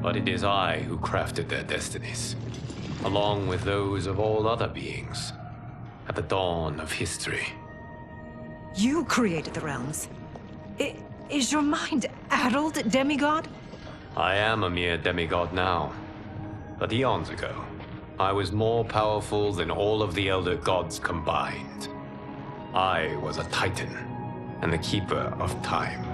But it is I who crafted their destinies, along with those of all other beings, at the dawn of history. You created the realms. Is your mind addled, demigod? I am a mere demigod now, but eons ago, I was more powerful than all of the Elder Gods combined. I was a Titan, and the Keeper of Time.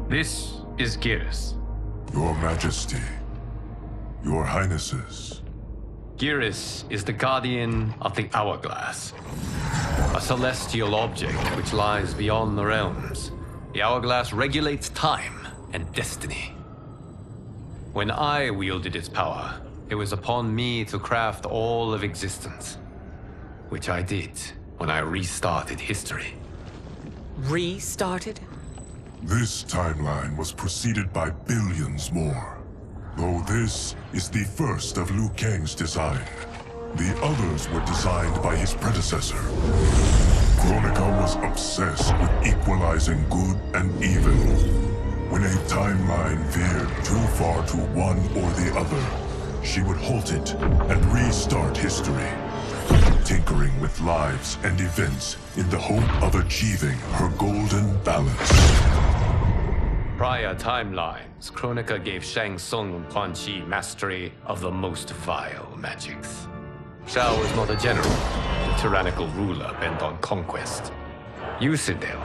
This is Geras. Your Majesty. Your Highnesses. Geras is the guardian of the Hourglass, a celestial object which lies beyond the realms. The Hourglass regulates time and destiny. When I wielded its power, it was upon me to craft all of existence, which I did when I restarted history. Restarted? This timeline was preceded by billions more. Though this is the first of Liu Kang's design. The others were designed by his predecessor. Kronika was obsessed with equalizing good and evil. When a timeline veered too far to one or the other, she would halt it and restart history, tinkering with lives and events in the hope of achieving her golden balance. Prior timelines, Kronika gave Shang Tsung and Quan Chi mastery of the most vile magics. Shao was not a general, a tyrannical ruler bent on conquest. Yusidel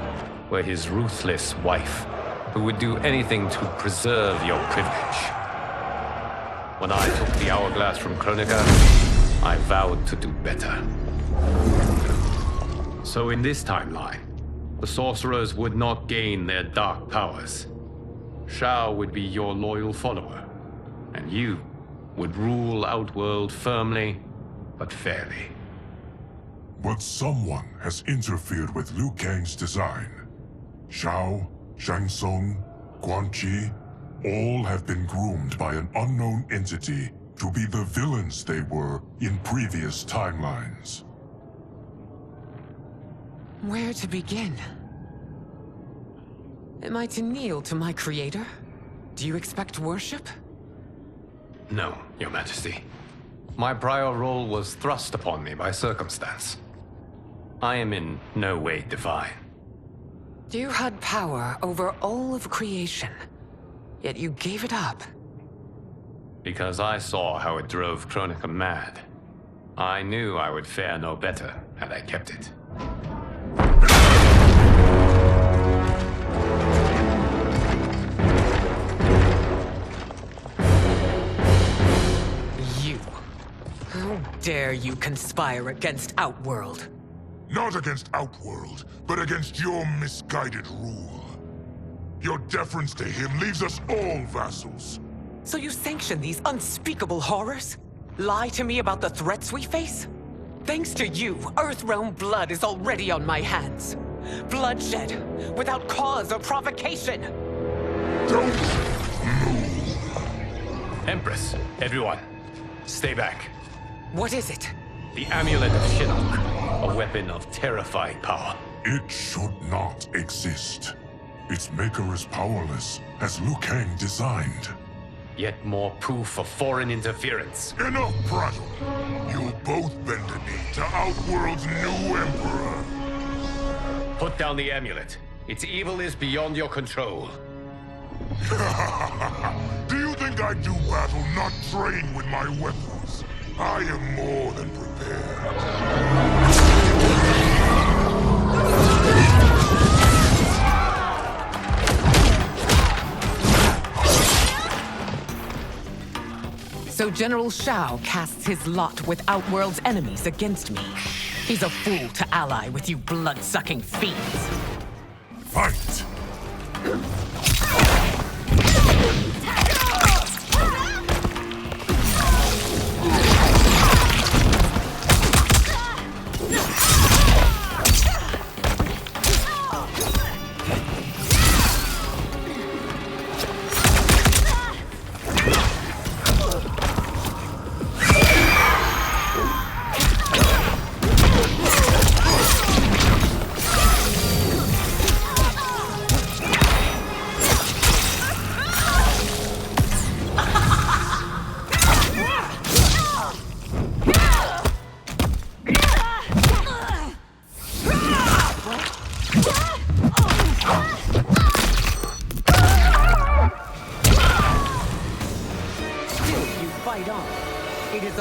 were his ruthless wife, who would do anything to preserve your privilege. When I took the Hourglass from Kronika, I vowed to do better. So in this timeline, the sorcerers would not gain their dark powers. Shao would be your loyal follower, and you would rule Outworld firmly, but fairly. But someone has interfered with Liu Kang's design. Shao, Shang Tsung, Quan Chi, all have been groomed by an unknown entity to be the villains they were in previous timelines. Where to begin? Am I to kneel to my creator? Do you expect worship? No, Your Majesty. My prior role was thrust upon me by circumstance. I am in no way divine. You had power over all of creation, yet you gave it up. Because I saw how it drove Kronika mad. I knew I would fare no better had I kept it. You. How dare you conspire against Outworld? Not against Outworld, but against your misguided rule. Your deference to him leaves us all vassals. So you sanction these unspeakable horrors? Lie to me about the threats we face? Thanks to you, Earthrealm blood is already on my hands. Bloodshed, without cause or provocation. Don't Empress, everyone, stay back. What is it? The Amulet of Shinnok, a weapon of terrifying power. It should not exist. Its maker is powerless, as Liu Kang designed. Yet more proof of foreign interference. Enough prattle! You'll both bend a knee to Outworld's new emperor. Put down the amulet. Its evil is beyond your control. Do you think I do battle not trained with my weapons? I am more than prepared. So General Shao casts his lot with Outworld's enemies against me. He's a fool to ally with you blood-sucking fiends. Fight!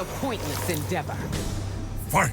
a pointless endeavor. Fight!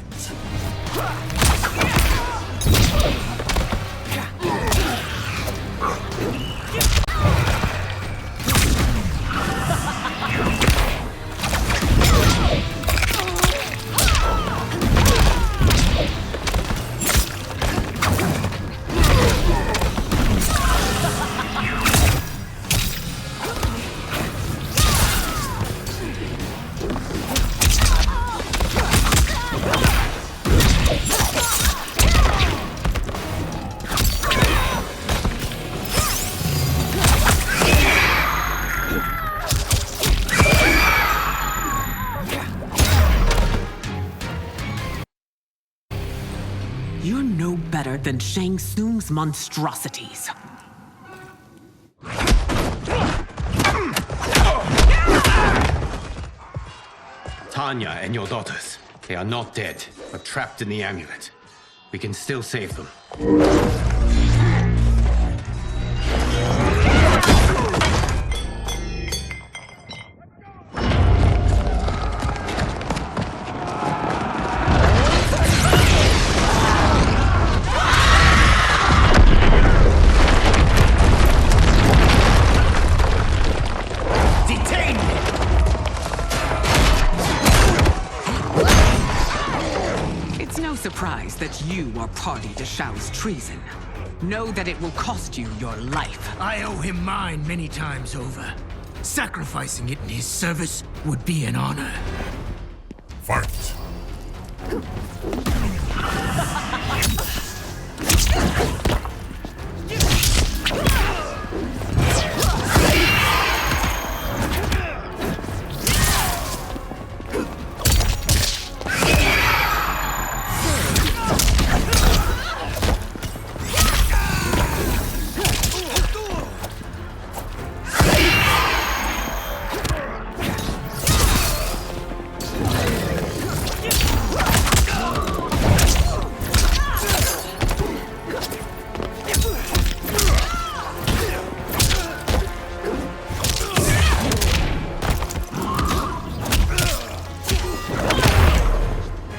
You're no better than Shang Tsung's monstrosities. Tanya and your daughters, they are not dead, but trapped in the amulet. We can still save them. It's no surprise that you are party to Shao's treason. Know that it will cost you your life. I owe him mine many times over. Sacrificing it in his service would be an honor. Fight!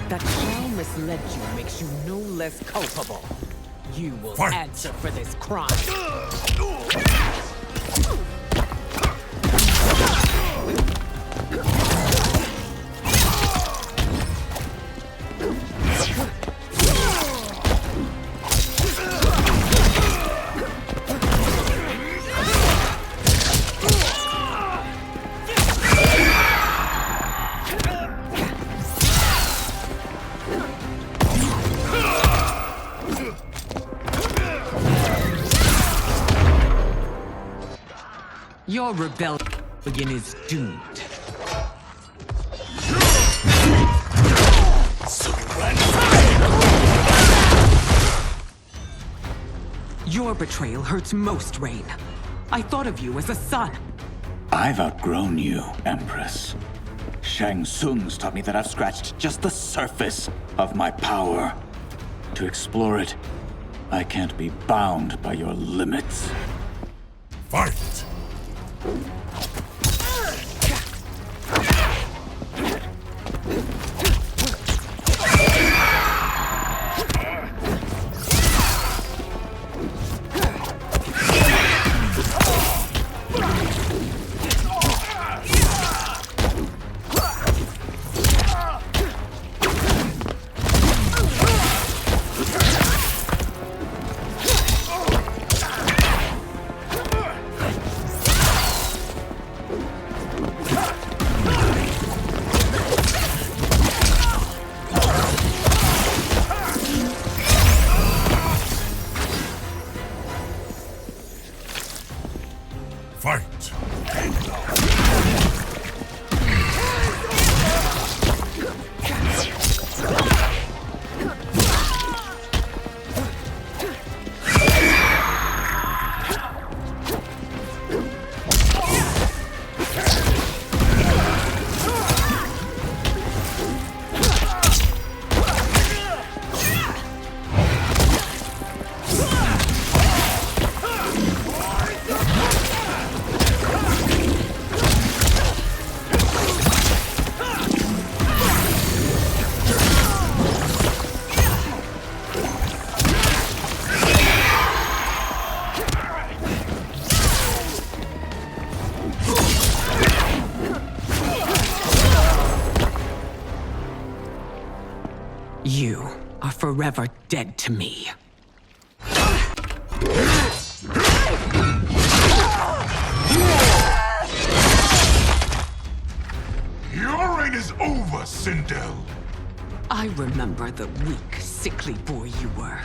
That Shao misled you makes you no less culpable. You will answer for this crime. Your rebellion is doomed. Your betrayal hurts most, Rain. I thought of you as a son. I've outgrown you, Empress. Shang Tsung's taught me that I've scratched just the surface of my power. To explore it, I can't be bound by your limits. Fight! Fight! forever dead to me. Your reign is over, Sindel. I remember the weak, sickly boy you were.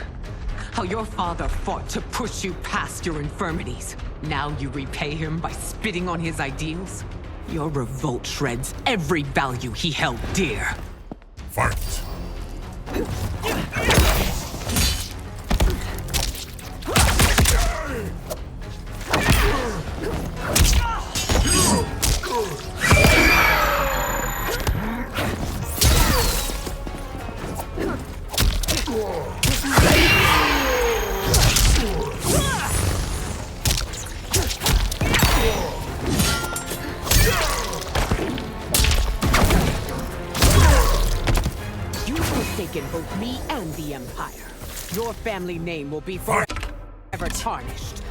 How your father fought to push you past your infirmities. Now you repay him by spitting on his ideals? Your revolt shreds every value he held dear. Fight. You've forsaken both me and the Empire. Your family name will be forever tarnished.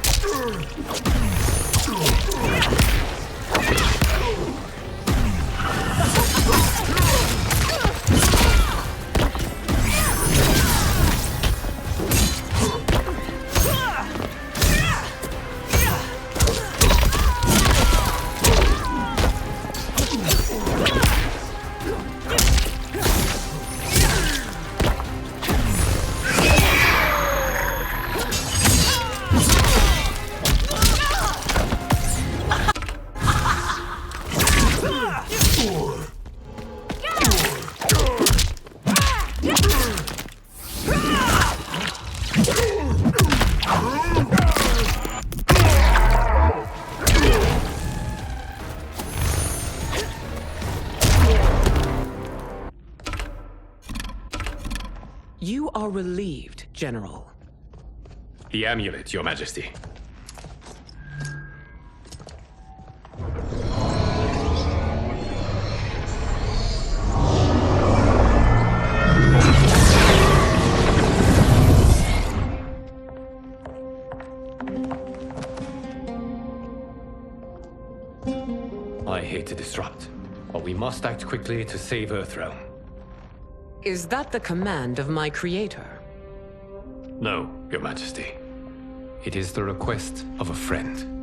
You are relieved, General. The amulet, Your Majesty. I hate to disrupt, but we must act quickly to save Earthrealm. Is that the command of my creator? No, Your Majesty. It is the request of a friend.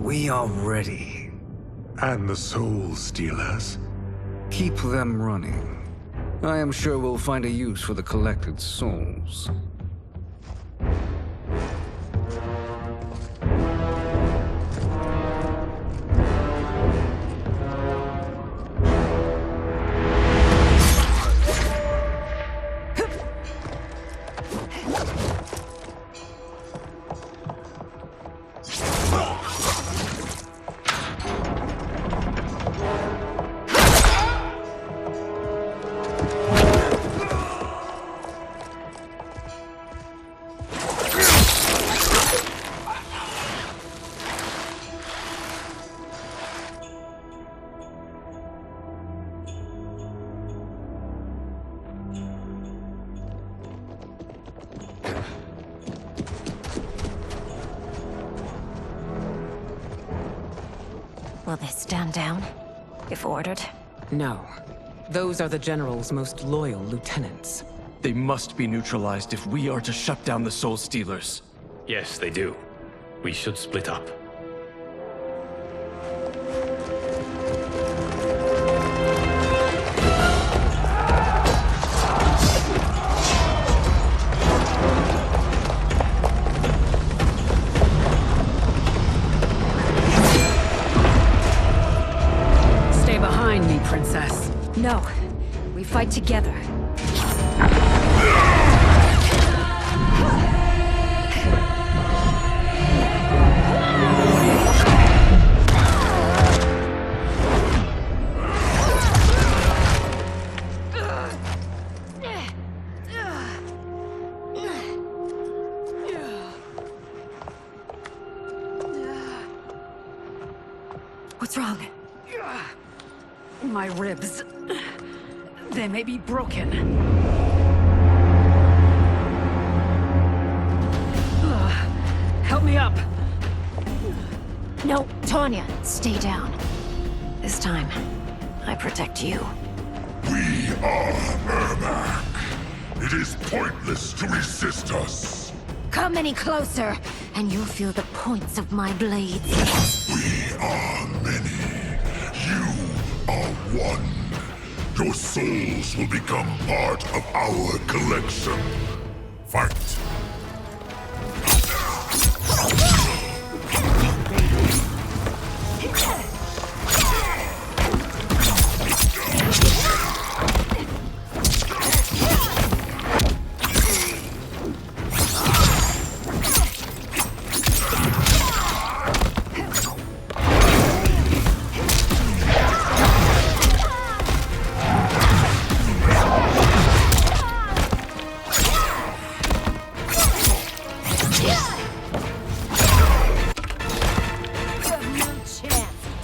We are ready. And the Soul Stealers? Keep them running. I am sure we'll find a use for the collected souls. Will they stand down, if ordered? No. Those are the General's most loyal lieutenants. They must be neutralized if we are to shut down the Soul Stealers. Yes, they do. We should split up. Stay behind me, Princess. No. We fight together. My ribs. They may be broken. Help me up. No, Tanya, stay down. This time, I protect you. We are Ermac. It is pointless to resist us. Come any closer, and you'll feel the points of my blades. We are many. You are one. Your souls will become part of our collection. Fight.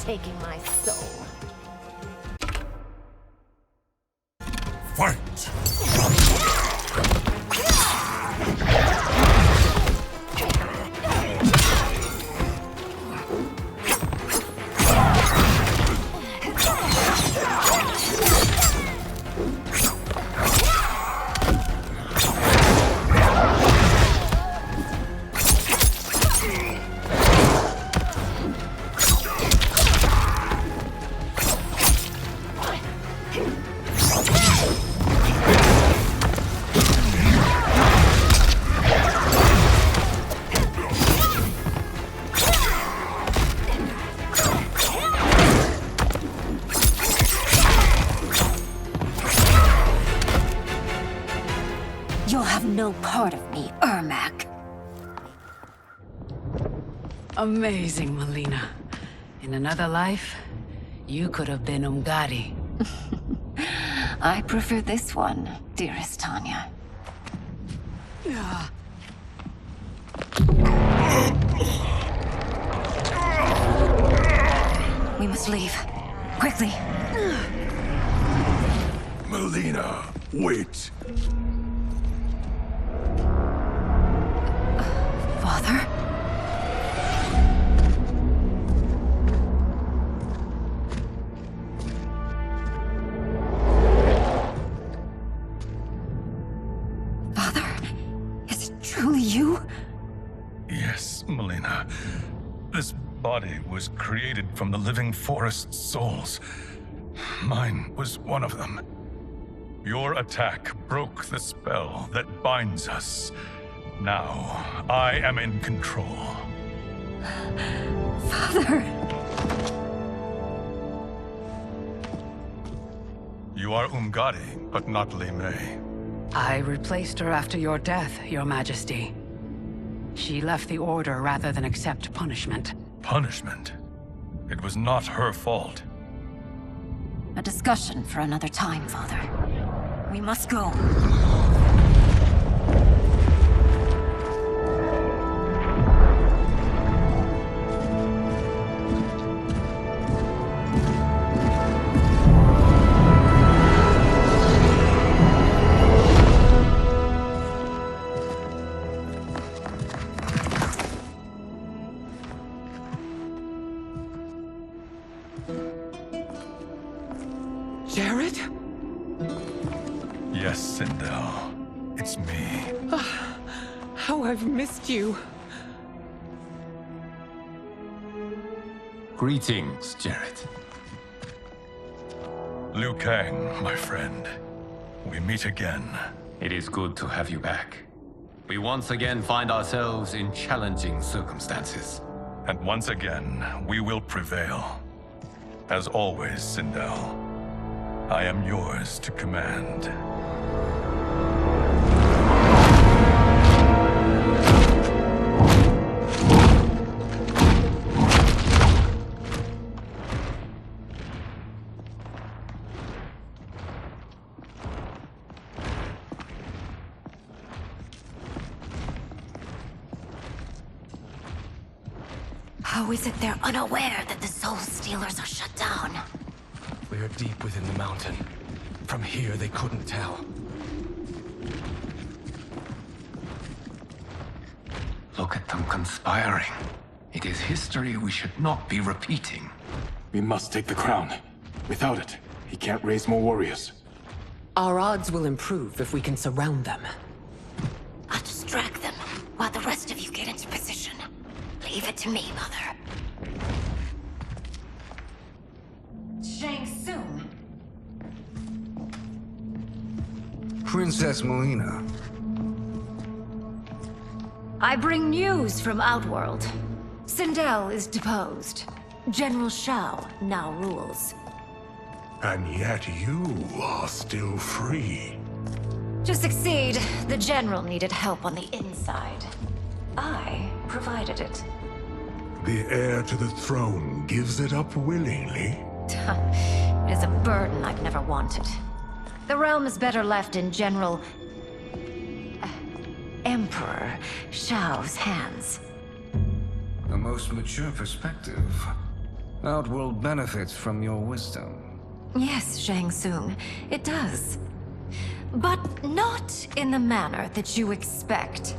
Taking my soul. Fight! You'll have no part of me, Ermac. Amazing, Melina. In another life, you could have been Umgadi. I prefer this one, dearest Tanya. We must leave. Quickly. Melina, wait. Father? Father? Is it truly you? Yes, Melina. This body was created from the living forest souls. Mine was one of them. Your attack broke the spell that binds us. Now, I am in control. Father! You are Umgadi, but not Li Mei. I replaced her after your death, Your Majesty. She left the Order rather than accept punishment. Punishment? It was not her fault. A discussion for another time, Father. We must go. Jared? Yes, Sindel. It's me. How I've missed you. Greetings, Jared. Liu Kang, my friend. We meet again. It is good to have you back. We once again find ourselves in challenging circumstances. And once again, we will prevail. As always, Sindel, I am yours to command. How is it they're unaware that the Soul Stealers are shut down? We warrior deep within the mountain. From here, they couldn't tell. Look at them conspiring. It is history we should not be repeating. We must take the crown. Without it, he can't raise more warriors. Our odds will improve if we can surround them. I'll distract them while the rest of you get into position. Leave it to me, Mother. Shang Tsung. Princess Melina. I bring news from Outworld. Sindel is deposed. General Shao now rules. And yet you are still free. To succeed, the General needed help on the inside. I provided it. The heir to the throne gives it up willingly. It is a burden I've never wanted. The realm is better left in General... Emperor Shao's hands. A most mature perspective. Outworld benefits from your wisdom. Yes, Shang Tsung, it does. But not in the manner that you expect.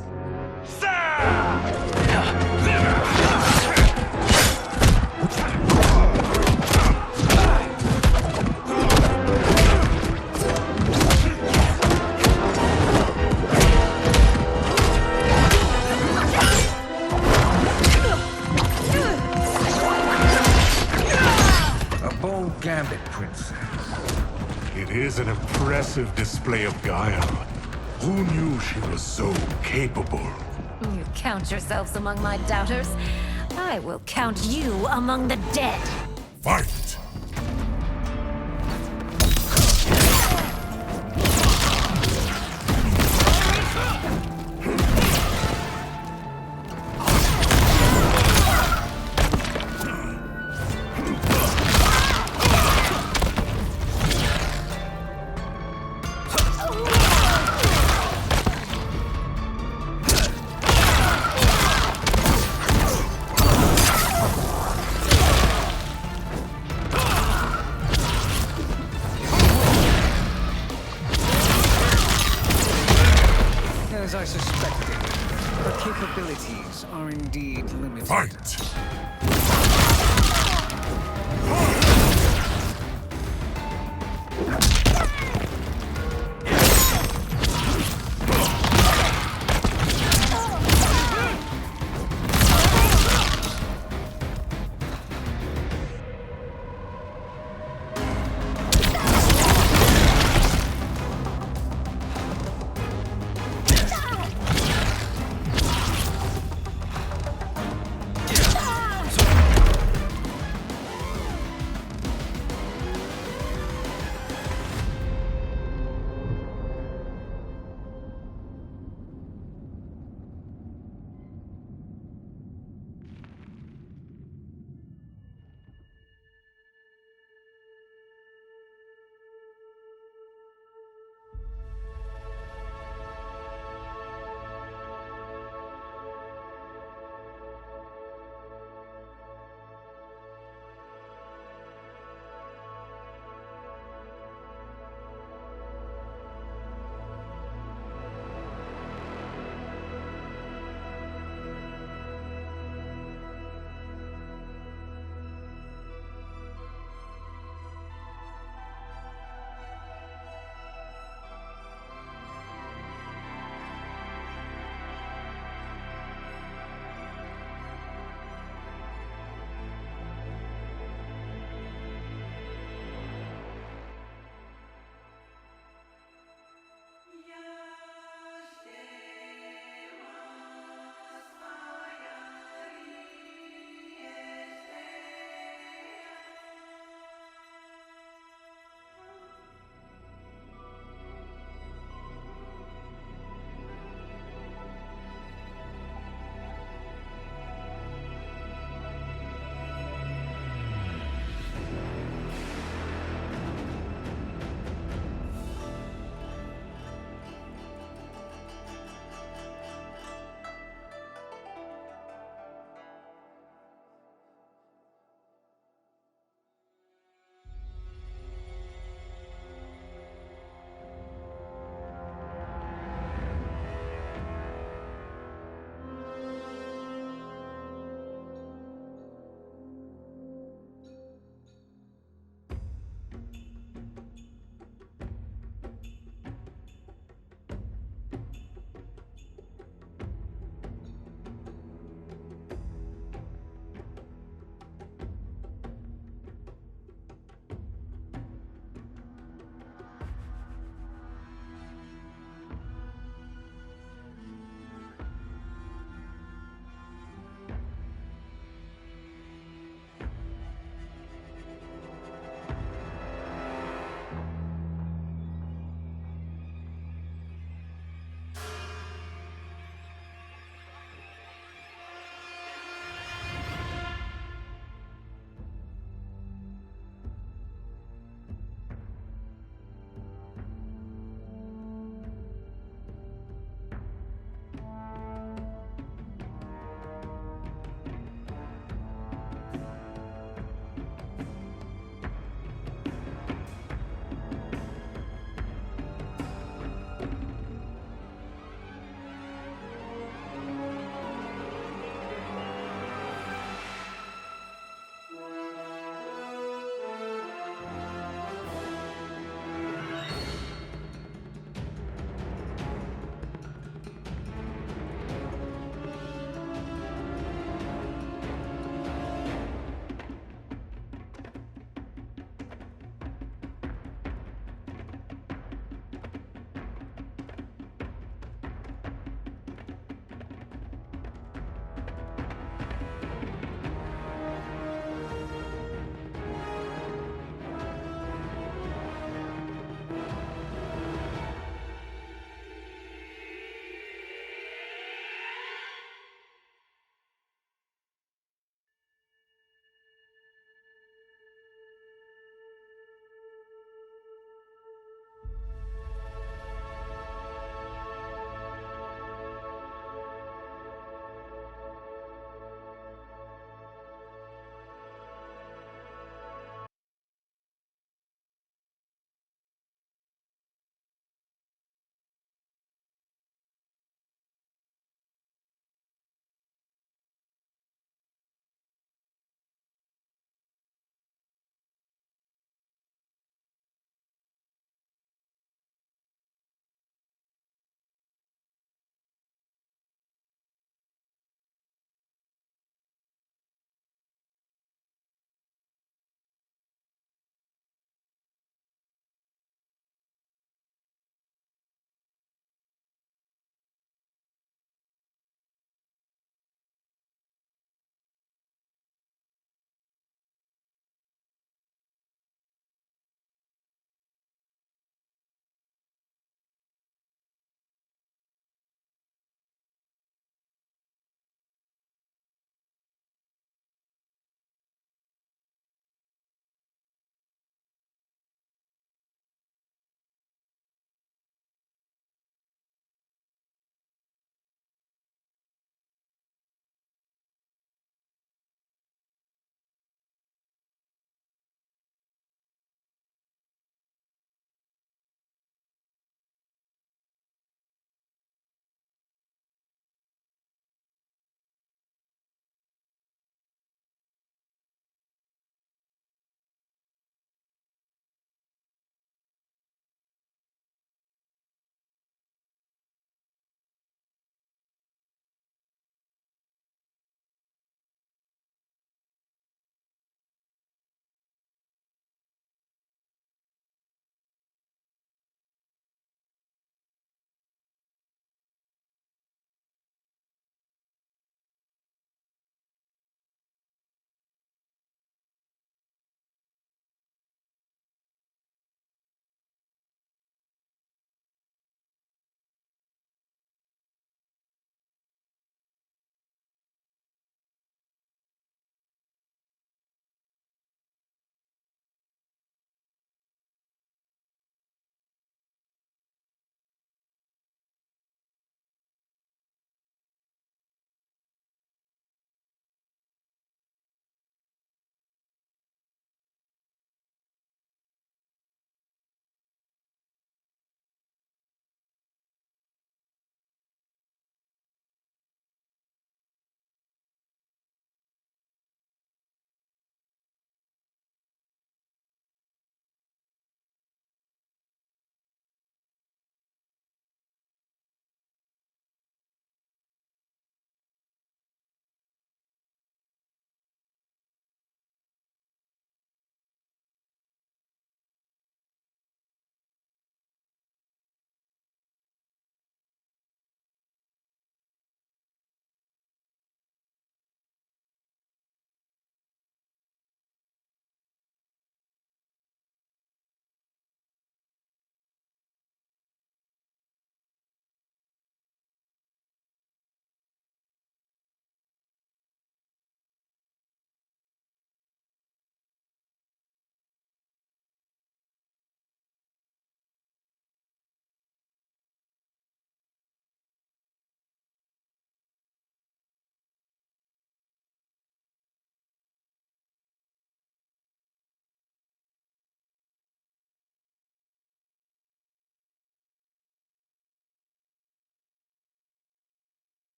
A bold gambit, Princess. It is an impressive display of guile. Who knew she was so capable? You count yourselves among my doubters. I will count you among the dead. Fight! As I suspected, her capabilities are indeed limited. Fight!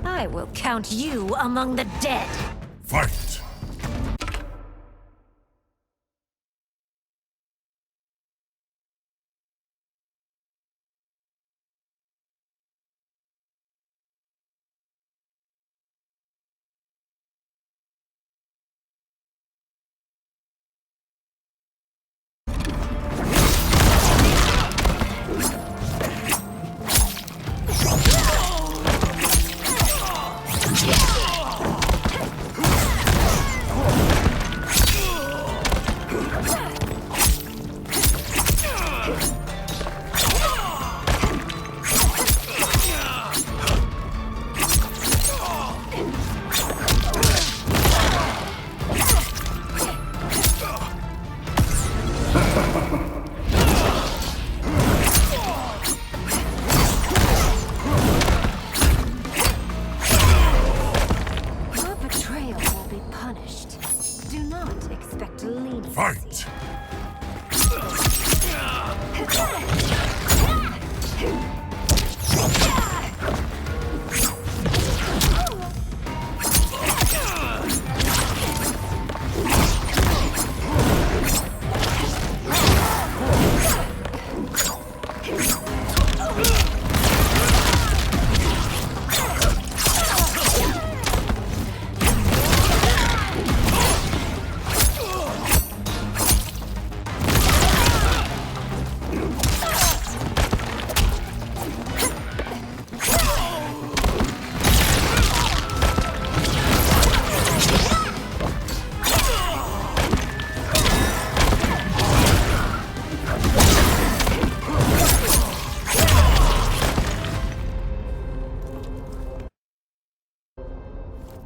I will count you among the dead. Fight! Your betrayal will be punished. Do not expect leniency. Fight!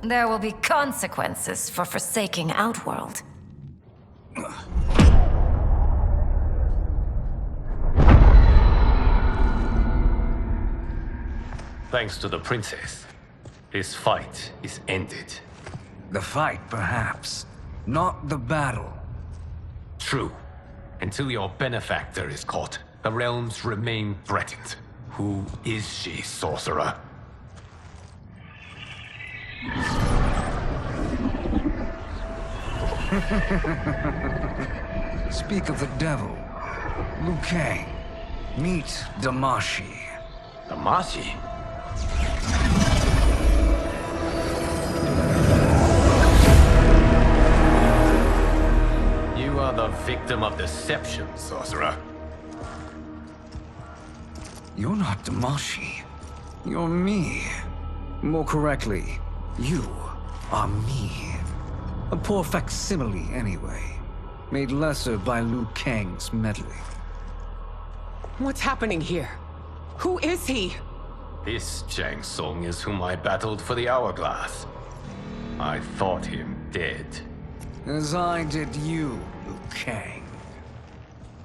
There will be consequences for forsaking Outworld. Thanks to the princess, this fight is ended. The fight, perhaps. Not the battle. True. Until your benefactor is caught, the realms remain threatened. Who is she, sorcerer? Speak of the devil. Liu Kang. Meet Damashi. Damashi? You are the victim of deception, sorcerer. You're not Damashi. You're me. More correctly, you are me. A poor facsimile, anyway. Made lesser by Liu Kang's meddling. What's happening here? Who is he? This Shang Tsung is whom I battled for the Hourglass. I thought him dead. As I did you, Liu Kang.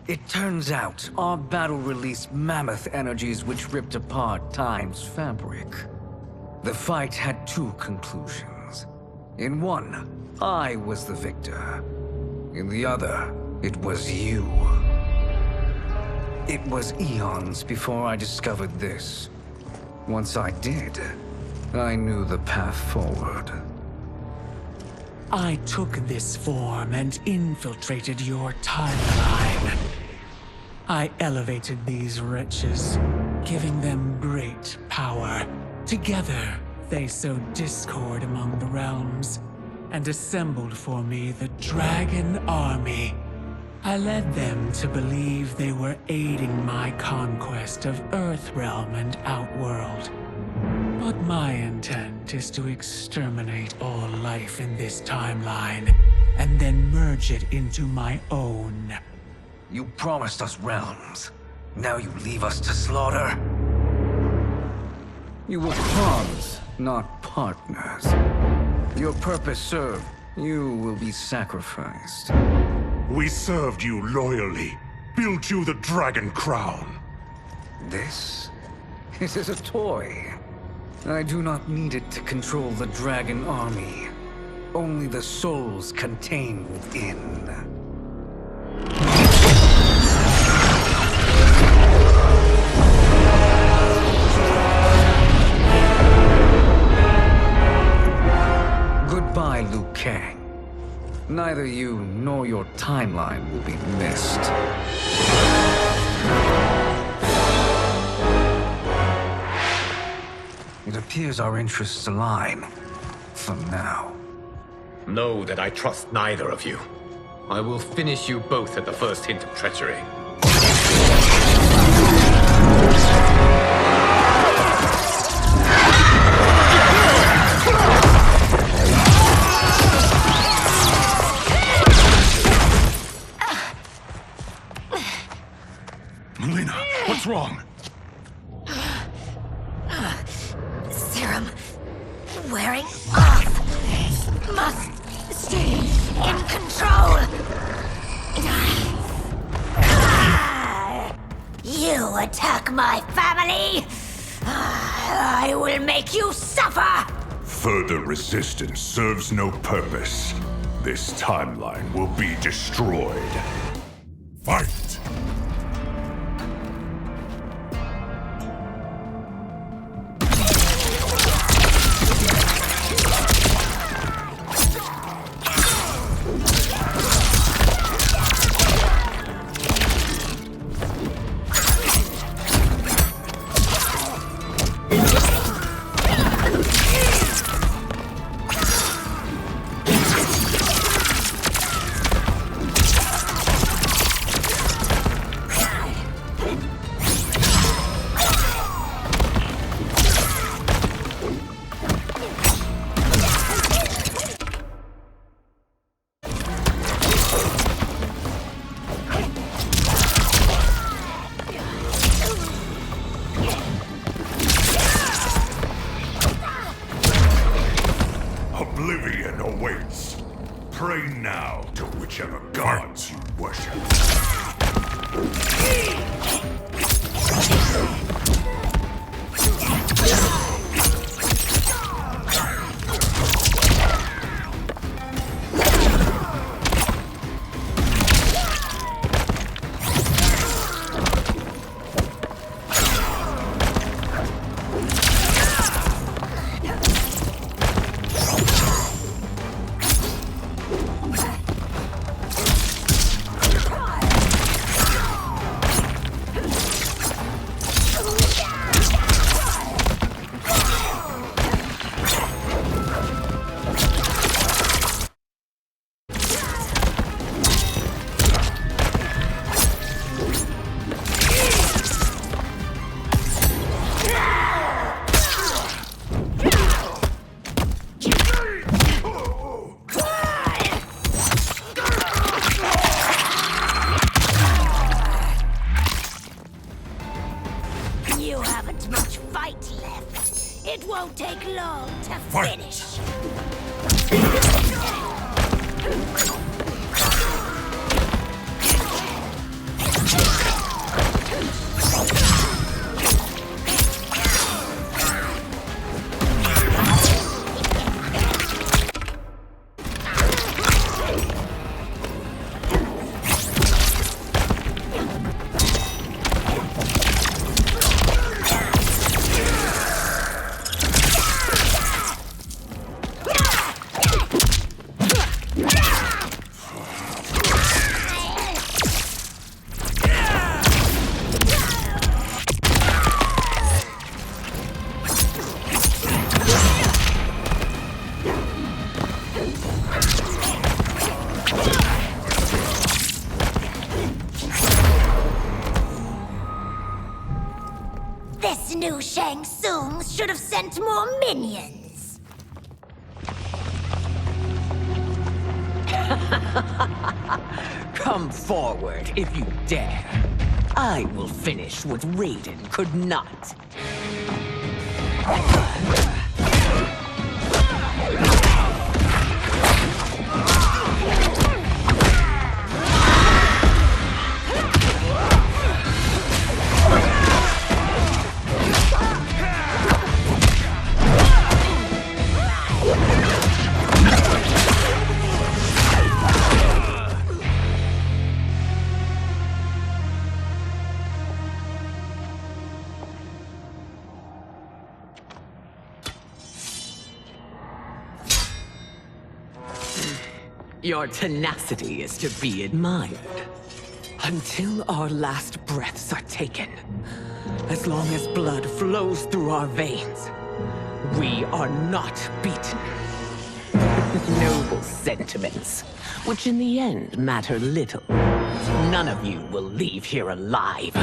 It turns out our battle released mammoth energies which ripped apart time's fabric. The fight had two conclusions. In one, I was the victor. In the other, it was you. It was eons before I discovered this. Once I did, I knew the path forward. I took this form and infiltrated your timeline. I elevated these wretches, giving them great power. Together, they sowed discord among the realms, and assembled for me the Dragon Army. I led them to believe they were aiding my conquest of Earthrealm and Outworld. But my intent is to exterminate all life in this timeline, and then merge it into my own. You promised us realms. Now you leave us to slaughter? You were pawns, not partners. Your purpose served. You will be sacrificed. We served you loyally, built you the Dragon Crown. This? It is a toy. I do not need it to control the Dragon Army. Only the souls contained within. Goodbye, Liu Kang. Neither you nor your timeline will be missed. It appears our interests align. For now. Know that I trust neither of you. I will finish you both at the first hint of treachery. Melina, what's wrong? Serum wearing off. Must stay in control. You attack my family. I will make you suffer. Further resistance serves no purpose. This timeline will be destroyed. Fight! Oblivion awaits. Pray now to whichever gods you worship. You haven't much fight left. It won't take long to finish. This new Shang Tsung should have sent more minions. Come forward if you dare. I will finish what Raiden could not. Your tenacity is to be admired. Until our last breaths are taken, as long as blood flows through our veins, we are not beaten. Noble sentiments, which in the end matter little. None of you will leave here alive.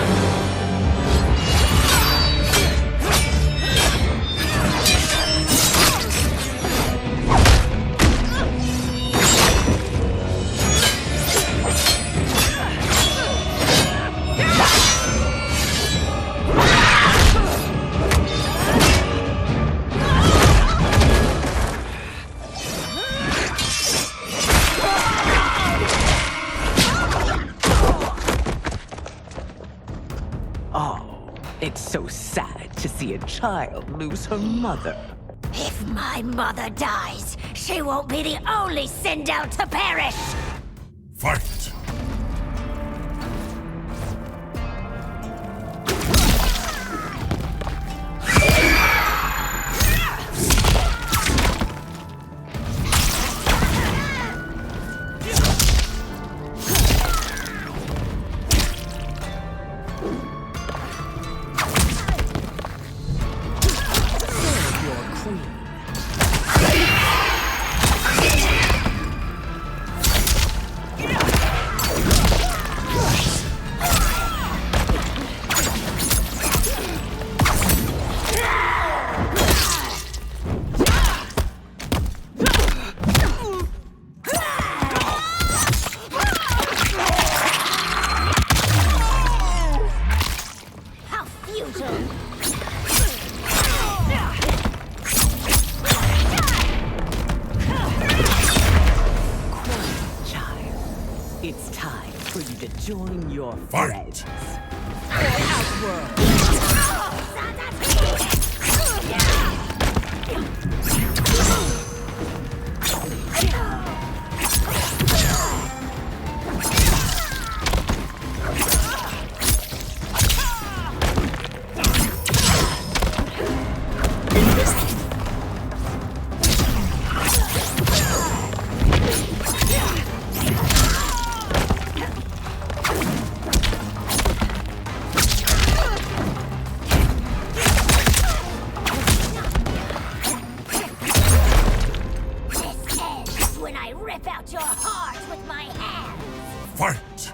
It's so sad to see a child lose her mother. If my mother dies, she won't be the only Sindel to perish! Fight! It's time for you to join your Fight! friends. Your heart with my hands! Fight!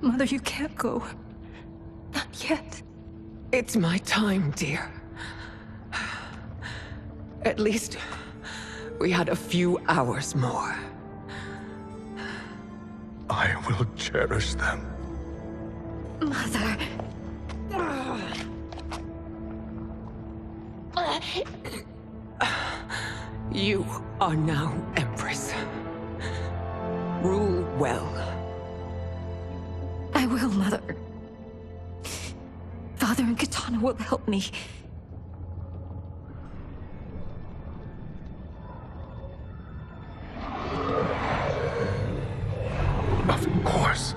Mother, you can't go. Not yet. It's my time, dear. At least we had a few hours more. I will cherish them. Mother. You are now Empress. Rule well. I will, Mother. Father and Katana will help me. Of course.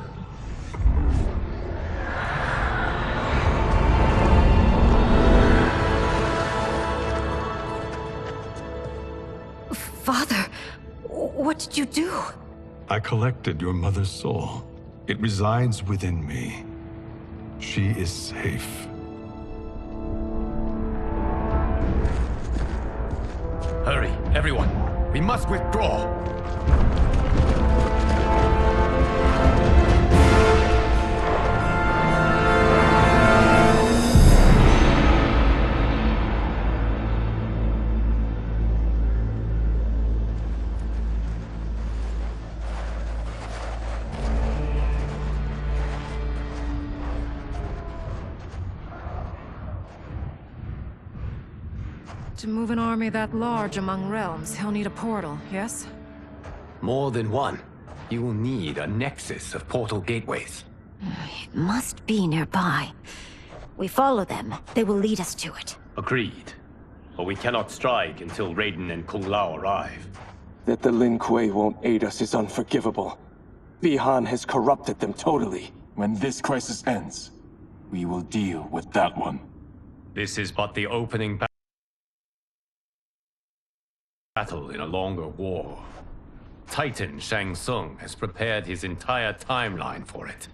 Father, what did you do? I collected your mother's soul. It resides within me. She is safe. Hurry, everyone. We must withdraw. To move an army that large among realms, he'll need a portal, yes? More than one. You will need a nexus of portal gateways. It must be nearby. We follow them. They will lead us to it. Agreed. But we cannot strike until Raiden and Kung Lao arrive. That the Lin Kuei won't aid us is unforgivable. Bi-Han has corrupted them totally. When this crisis ends, we will deal with that one. This is but the opening battle in a longer war. Titan Shang Tsung has prepared his entire timeline for it.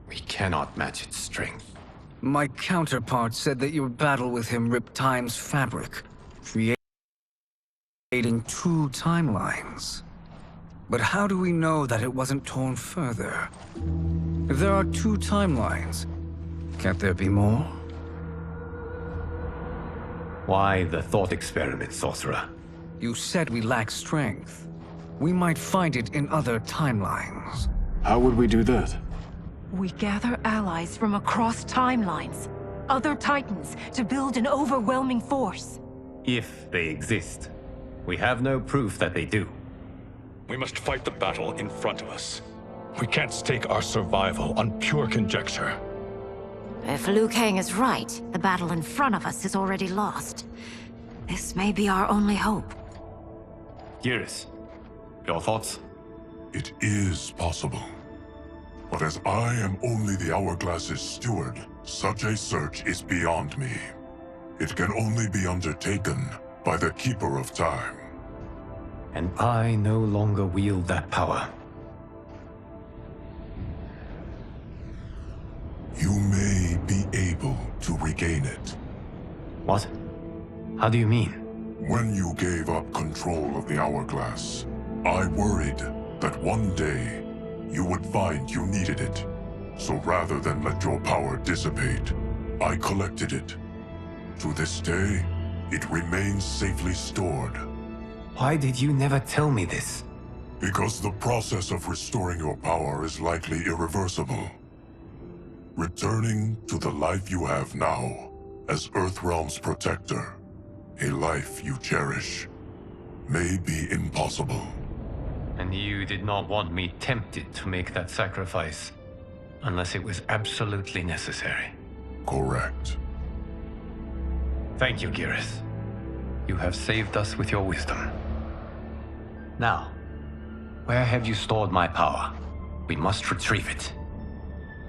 We cannot match its strength. My counterpart said that your battle with him ripped time's fabric, creating two timelines. But how do we know that it wasn't torn further? If there are two timelines, can't there be more? Why the thought experiment, sorcerer? You said we lack strength. We might find it in other timelines. How would we do that? We gather allies from across timelines, other titans, to build an overwhelming force. If they exist. We have no proof that they do. We must fight the battle in front of us. We can't stake our survival on pure conjecture. If Liu Kang is right, the battle in front of us is already lost. This may be our only hope. Geras, your thoughts? It is possible. But as I am only the Hourglass's steward, such a search is beyond me. It can only be undertaken by the Keeper of Time. And I no longer wield that power. You may be able to regain it. What? How do you mean? When you gave up control of the Hourglass, I worried that one day you would find you needed it. So rather than let your power dissipate, I collected it. To this day, it remains safely stored. Why did you never tell me this? Because the process of restoring your power is likely irreversible. Returning to the life you have now, as Earthrealm's protector, a life you cherish, may be impossible. And you did not want me tempted to make that sacrifice, unless it was absolutely necessary. Correct. Thank you, Geras. You have saved us with your wisdom. Now, where have you stored my power? We must retrieve it.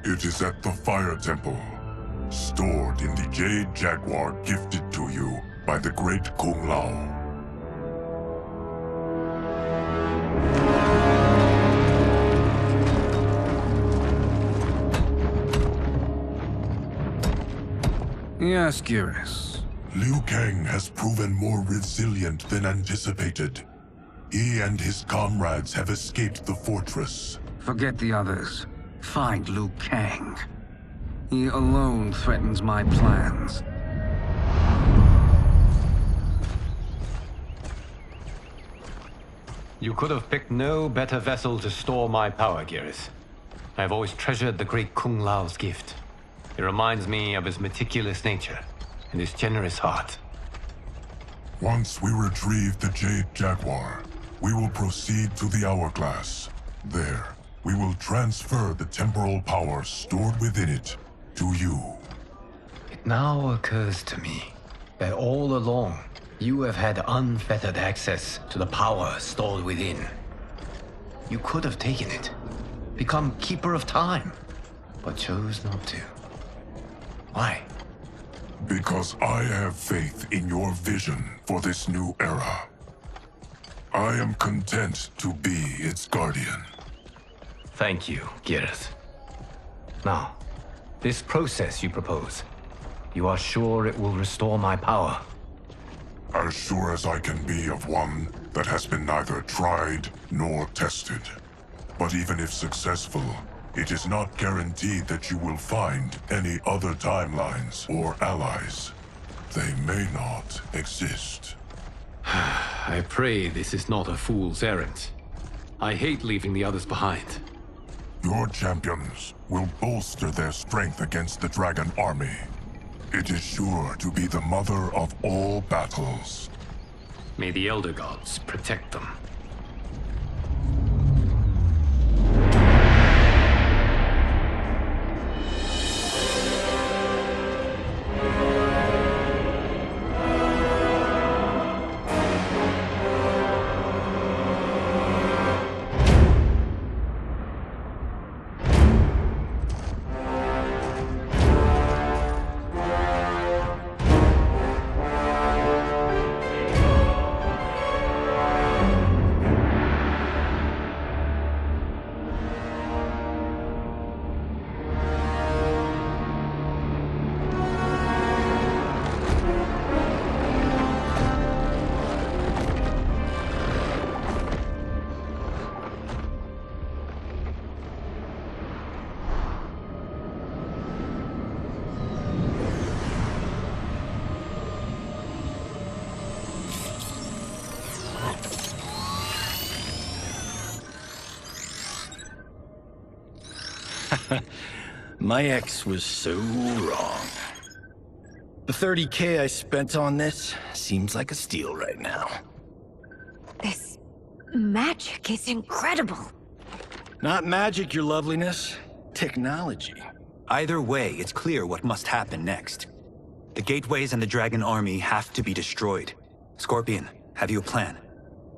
It is at the Fire Temple, stored in the Jade Jaguar gifted to you by the great Kung Lao. Yes, Geras. Liu Kang has proven more resilient than anticipated. He and his comrades have escaped the fortress. Forget the others. Find Liu Kang. He alone threatens my plans. You could have picked no better vessel to store my power, Geras. I have always treasured the great Kung Lao's gift. It reminds me of his meticulous nature and his generous heart. Once we retrieve the Jade Jaguar, we will proceed to the Hourglass. There, we will transfer the temporal power stored within it to you. It now occurs to me that all along, you have had unfettered access to the power stored within. You could have taken it, become Keeper of Time, but chose not to. Why? Because I have faith in your vision for this new era. I am content to be its guardian. Thank you, Geras. Now, this process you propose, you are sure it will restore my power? As sure as I can be of one that has been neither tried nor tested. But even if successful, it is not guaranteed that you will find any other timelines or allies. They may not exist. I pray this is not a fool's errand. I hate leaving the others behind. Your champions will bolster their strength against the Dragon Army. It is sure to be the mother of all battles. May the Elder Gods protect them. My ex was so wrong. The 30K I spent on this seems like a steal right now. This magic is incredible. Not magic, your loveliness. Technology. Either way, it's clear what must happen next. The gateways and the Dragon Army have to be destroyed. Scorpion, have you a plan?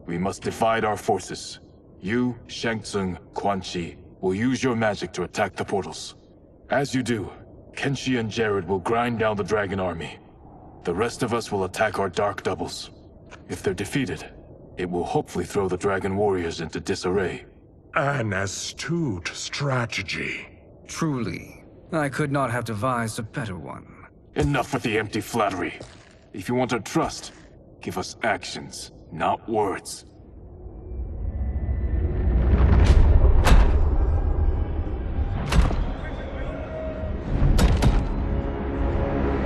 We must divide our forces. You, Shang Tsung, Quan Chi, will use your magic to attack the portals. As you do, Kenshi and Jared will grind down the Dragon Army. The rest of us will attack our Dark Doubles. If they're defeated, it will hopefully throw the Dragon Warriors into disarray. An astute strategy. Truly, I could not have devised a better one. Enough with the empty flattery. If you want our trust, give us actions, not words.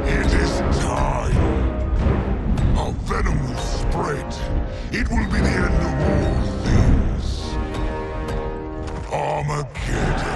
It is time. Our venom will spread. It will be the end of all things. Armageddon.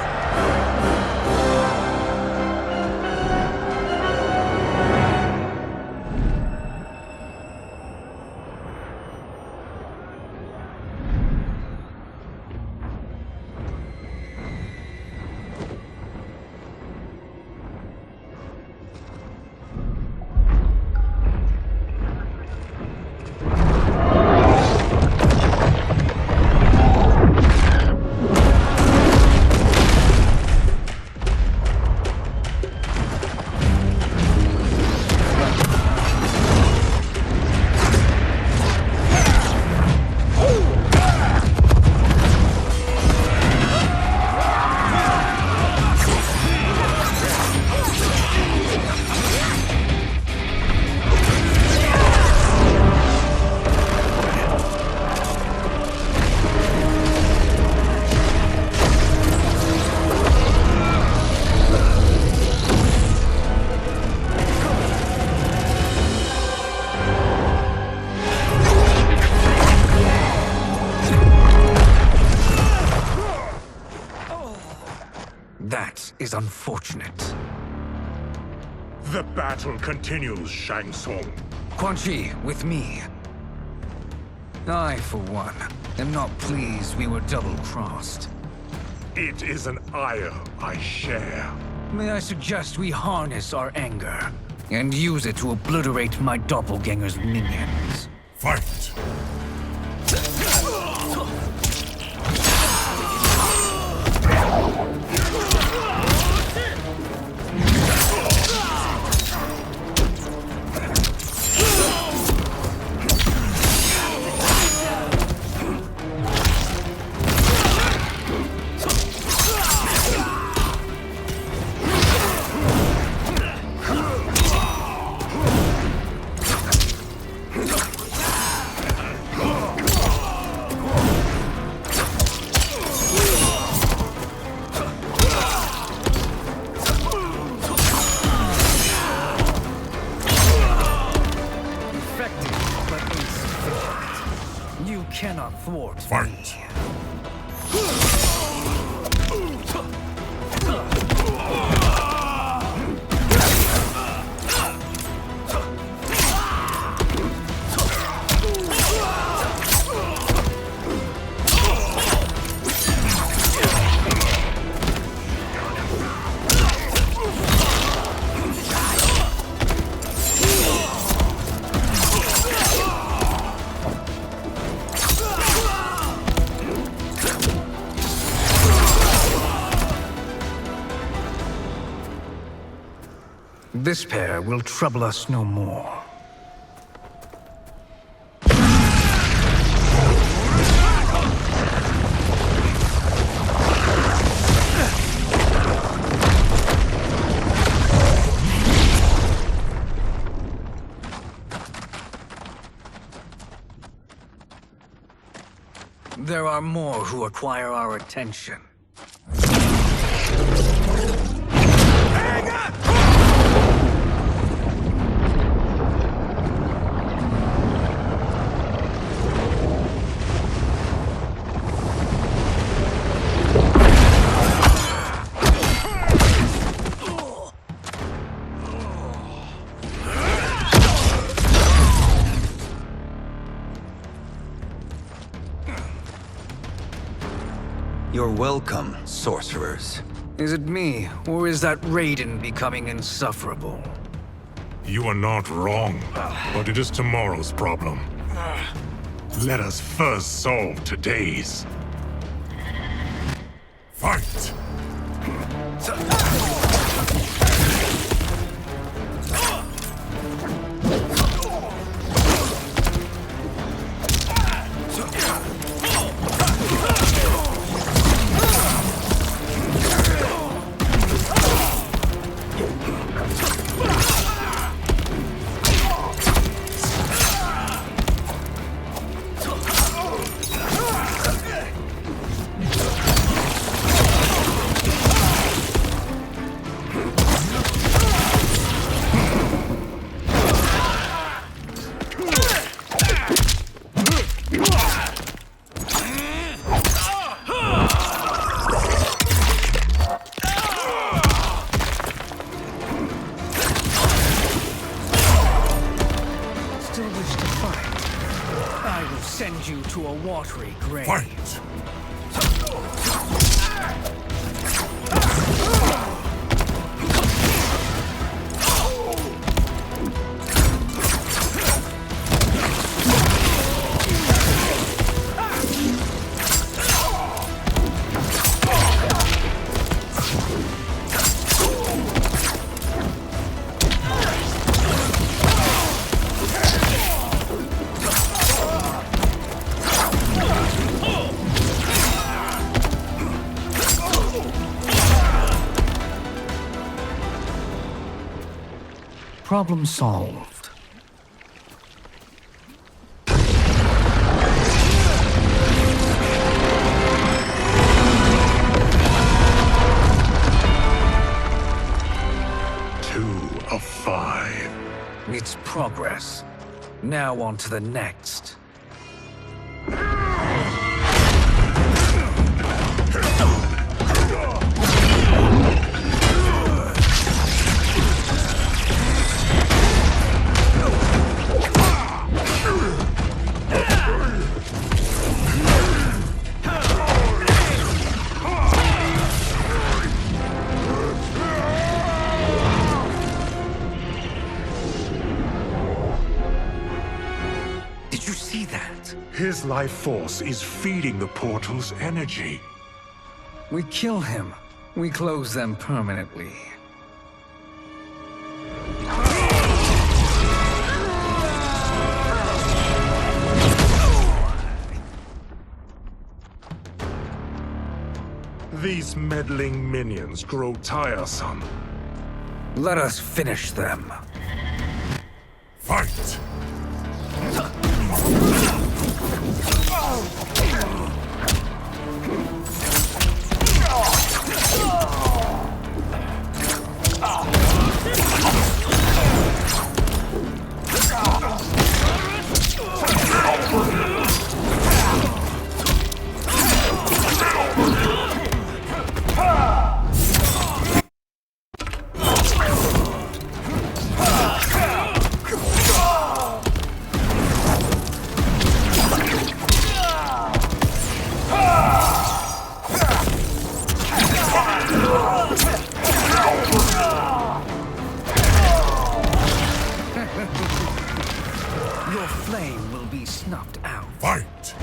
That is unfortunate. The battle continues, Shang Tsung. Quan Chi, with me. I, for one, am not pleased we were double-crossed. It is an ire I share. May I suggest we harness our anger and use it to obliterate my doppelganger's minions? Fight! cannot thwart Fight! This pair will trouble us no more. There are more who acquire our attention. You're welcome, sorcerers. Is it me, or is that Raiden becoming insufferable? You are not wrong, but it is tomorrow's problem. Let us first solve today's. Fight! Send you to a watery grave. Fight! Problem solved. Two of 5. It's progress. Now on to the next. His life force is feeding the portal's energy. We kill him. We close them permanently. These meddling minions grow tiresome. Let us finish them. Fight! flame will be snuffed out. Fight!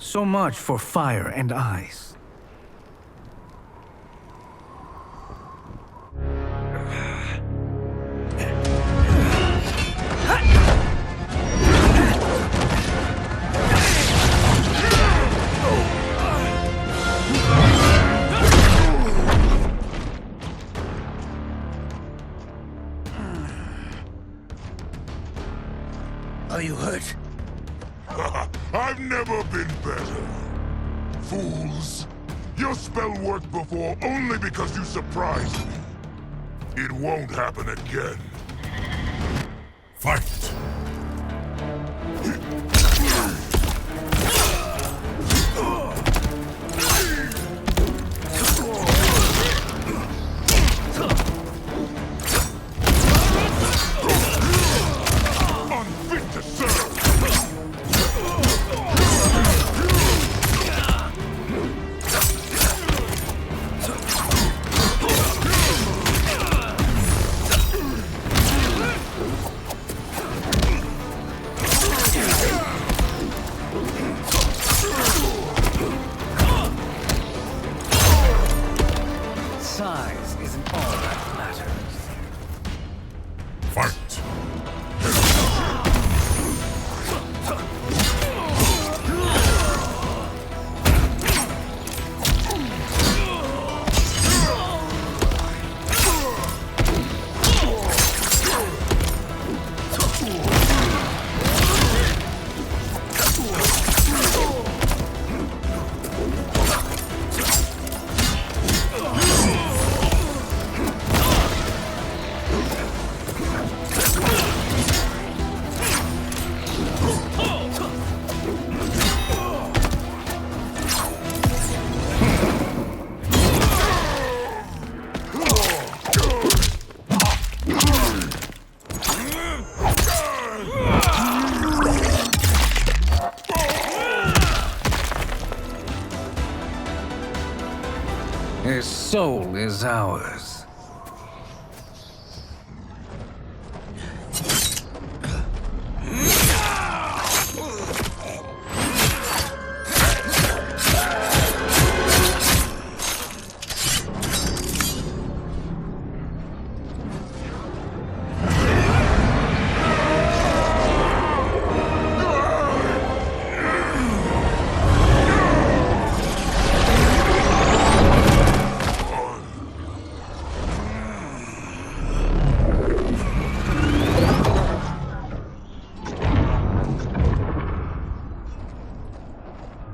So much for fire and ice. Are you hurt? I've never been better. Fools. Your spell worked before only because you surprised me. It won't happen again. Fight! Unfit to serve! Size isn't all that matters. Fight! His soul is ours.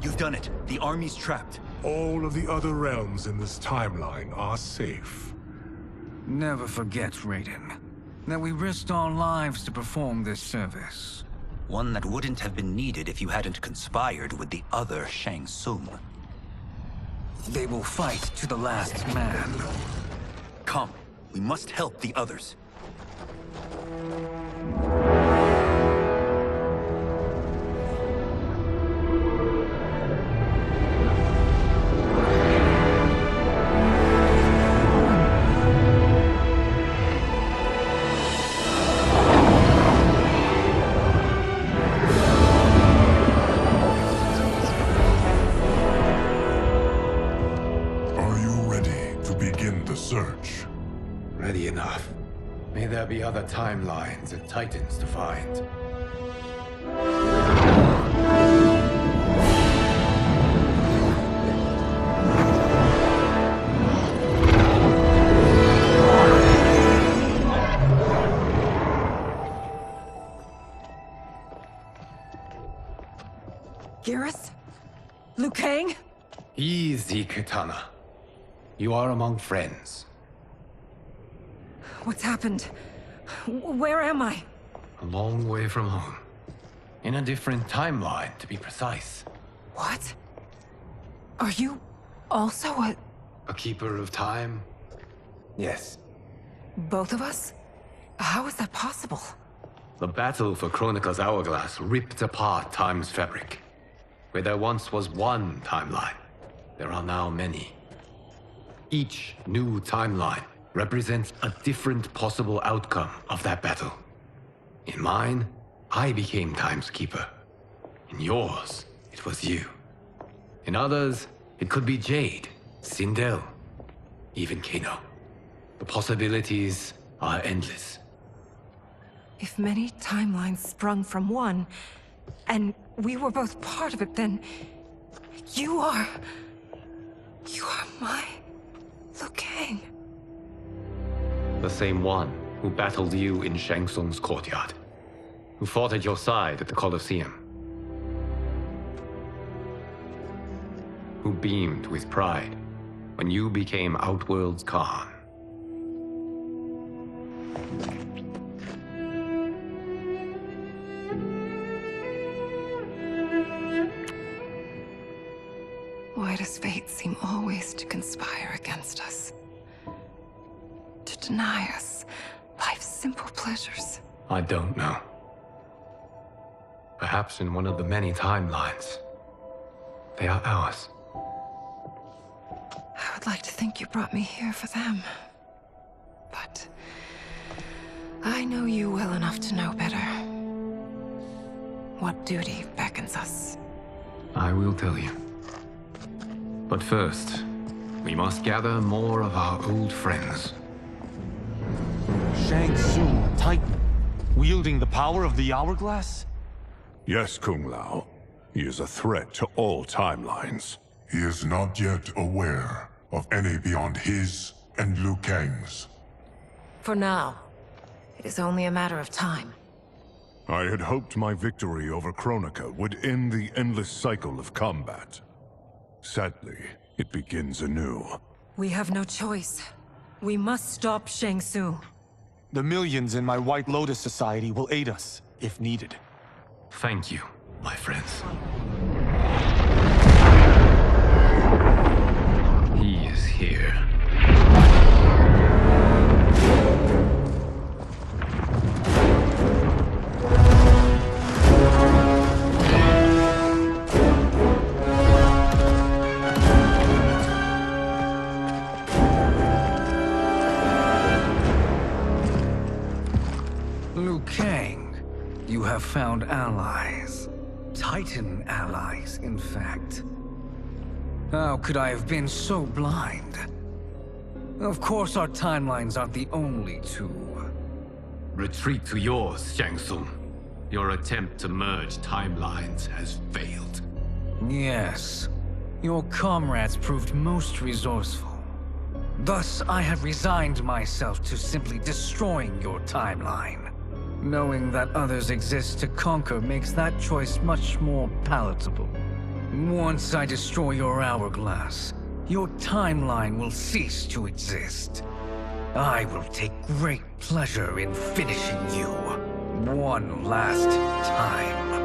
You've done it. The army's trapped. All of the other realms in this timeline are safe. Never forget, Raiden, that we risked our lives to perform this service. One that wouldn't have been needed if you hadn't conspired with the other Shang Tsung. They will fight to the last man. Come, we must help the others. Are you ready to begin the search? Ready enough. May there be other timelines and titans to find. Gareth? Liu Kang? Easy, Kitana. You are among friends. What's happened? Where am I? A long way from home. In a different timeline, to be precise. What? Are you also a keeper of time? Yes. both of us? How is that possible? The battle for Chronica's hourglass ripped apart time's fabric. Where there once was one timeline, there are now many. Each new timeline represents a different possible outcome of that battle. In mine, I became Time's Keeper. In yours, it was you. In others, it could be Jade, Sindel, even Kano. The possibilities are endless. If many timelines sprung from one, and we were both part of it, then you are my Liu Kang. The same one who battled you in Shang Tsung's courtyard, who fought at your side at the Colosseum, who beamed with pride when you became Outworld's Khan. Why does fate seem always to conspire against us? To deny us life's simple pleasures? I don't know. Perhaps in one of the many timelines, they are ours. I would like to think you brought me here for them. But I know you well enough to know better. What duty beckons us? I will tell you. But first, we must gather more of our old friends. Shang Tsung, Titan, wielding the power of the hourglass? Yes, Kung Lao. He is a threat to all timelines. He is not yet aware of any beyond his and Liu Kang's. For now, it is only a matter of time. I had hoped my victory over Chronica would end the endless cycle of combat. Sadly, it begins anew. We have no choice. We must stop Shang Tsung. The millions in my White Lotus Society will aid us, if needed. Thank you, my friends. He is here. Liu Kang, you have found allies. Titan allies, in fact. How could I have been so blind? Of course our timelines aren't the only two. Retreat to yours, Shang Tsung. Your attempt to merge timelines has failed. Yes. Your comrades proved most resourceful. Thus, I have resigned myself to simply destroying your timeline. Knowing that others exist to conquer makes that choice much more palatable. Once I destroy your hourglass, your timeline will cease to exist. I will take great pleasure in finishing you one last time.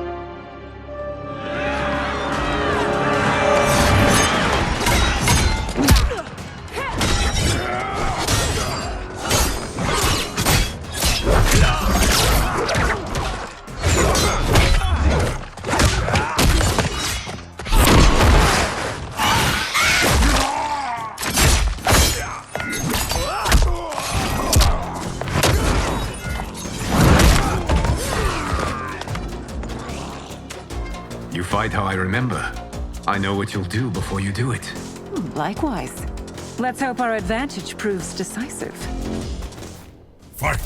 You fight how I remember. I know what you'll do before you do it. Likewise. Let's hope our advantage proves decisive. Fight!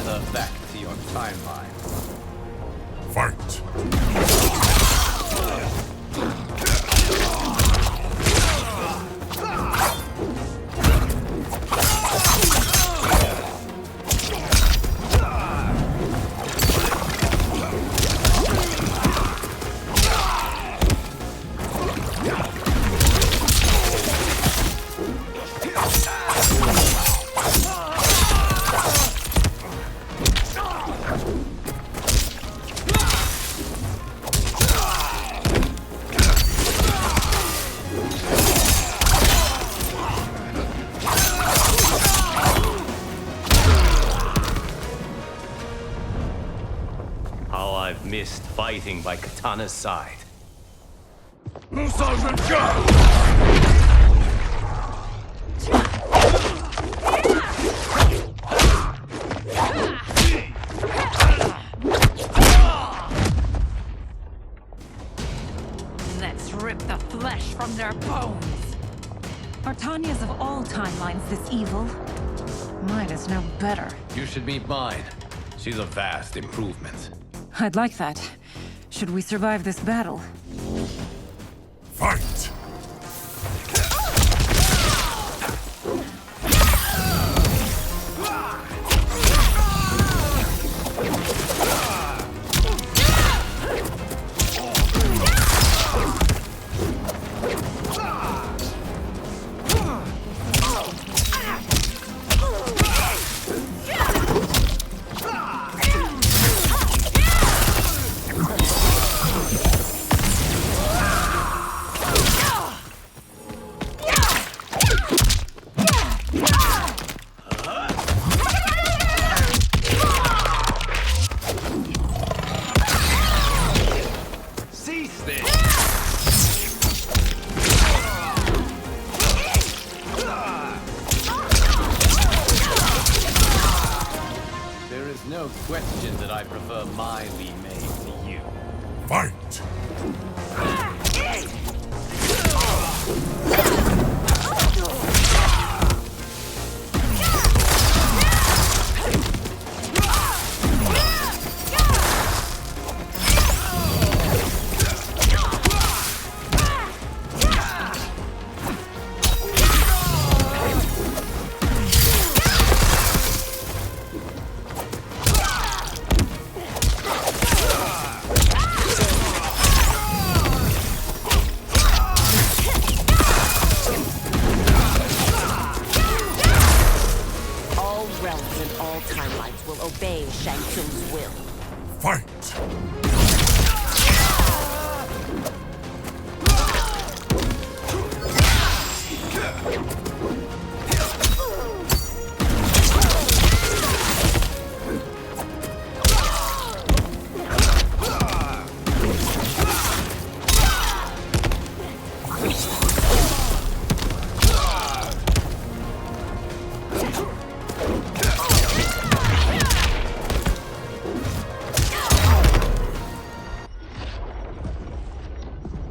Gather back to your timeline. Fight! Missed fighting by Katana's side. Let's rip the flesh from their bones. Are Tanya's of all timelines this evil? Mine is no better. You should meet mine. She's a vast improvement. I'd like that. Should we survive this battle? Fight! No question that I prefer my Li Mei to you. Fight! Obey Shang Tsung's will. Fight!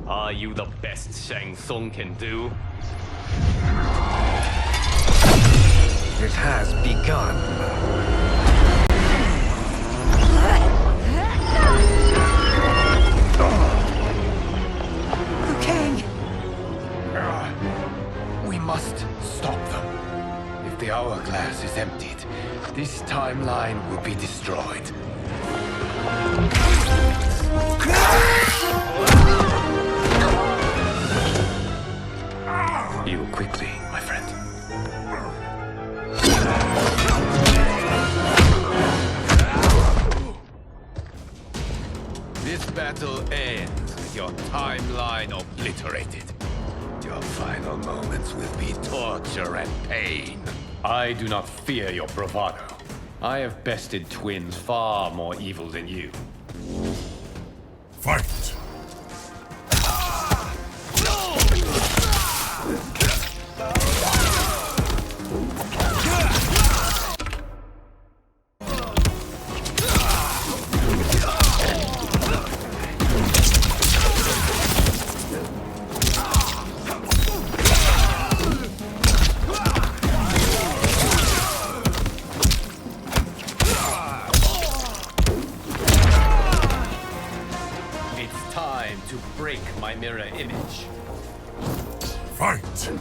Are you the best Shang Tsung can do? It has begun. Liu Kang! We must stop them. If the hourglass is emptied, this timeline will be destroyed. You quickly, my friend. This battle ends with your timeline obliterated. Your final moments will be torture and pain. I do not fear your bravado. I have bested twins far more evil than you. Fight! to break my mirror image. Fight!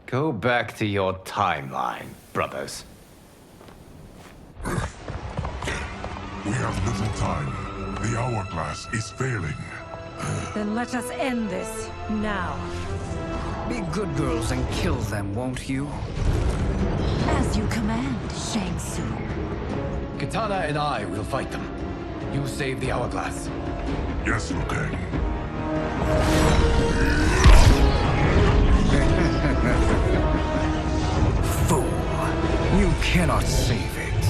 Go back to your timeline, brothers. We have little time. The hourglass is failing. Then let us end this, now. Be good girls and kill them, won't you? As you command, Shang Tsung. Katana and I will fight them. You save the hourglass. Yes, Liu Kang. Fool. You cannot save it.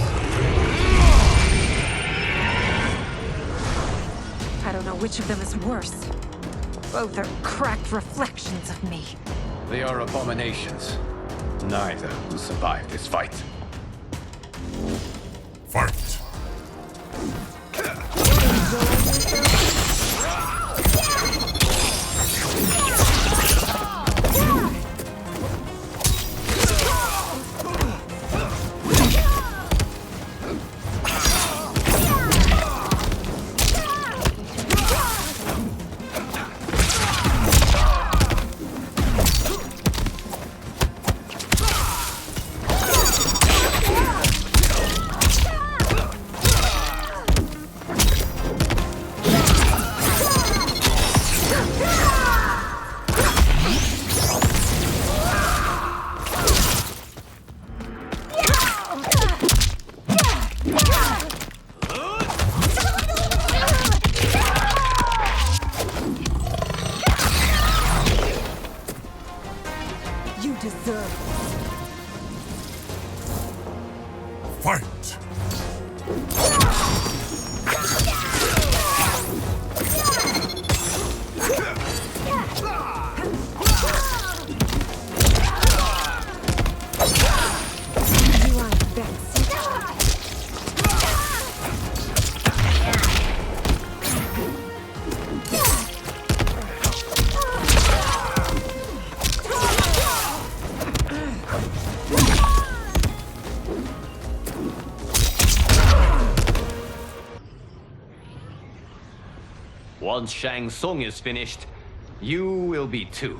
I don't know which of them is worse. Both are cracked reflections of me. They are abominations. Neither will survive this fight. Fight! You deserve Fight! You are vexed. Once Shang Tsung is finished, you will be too.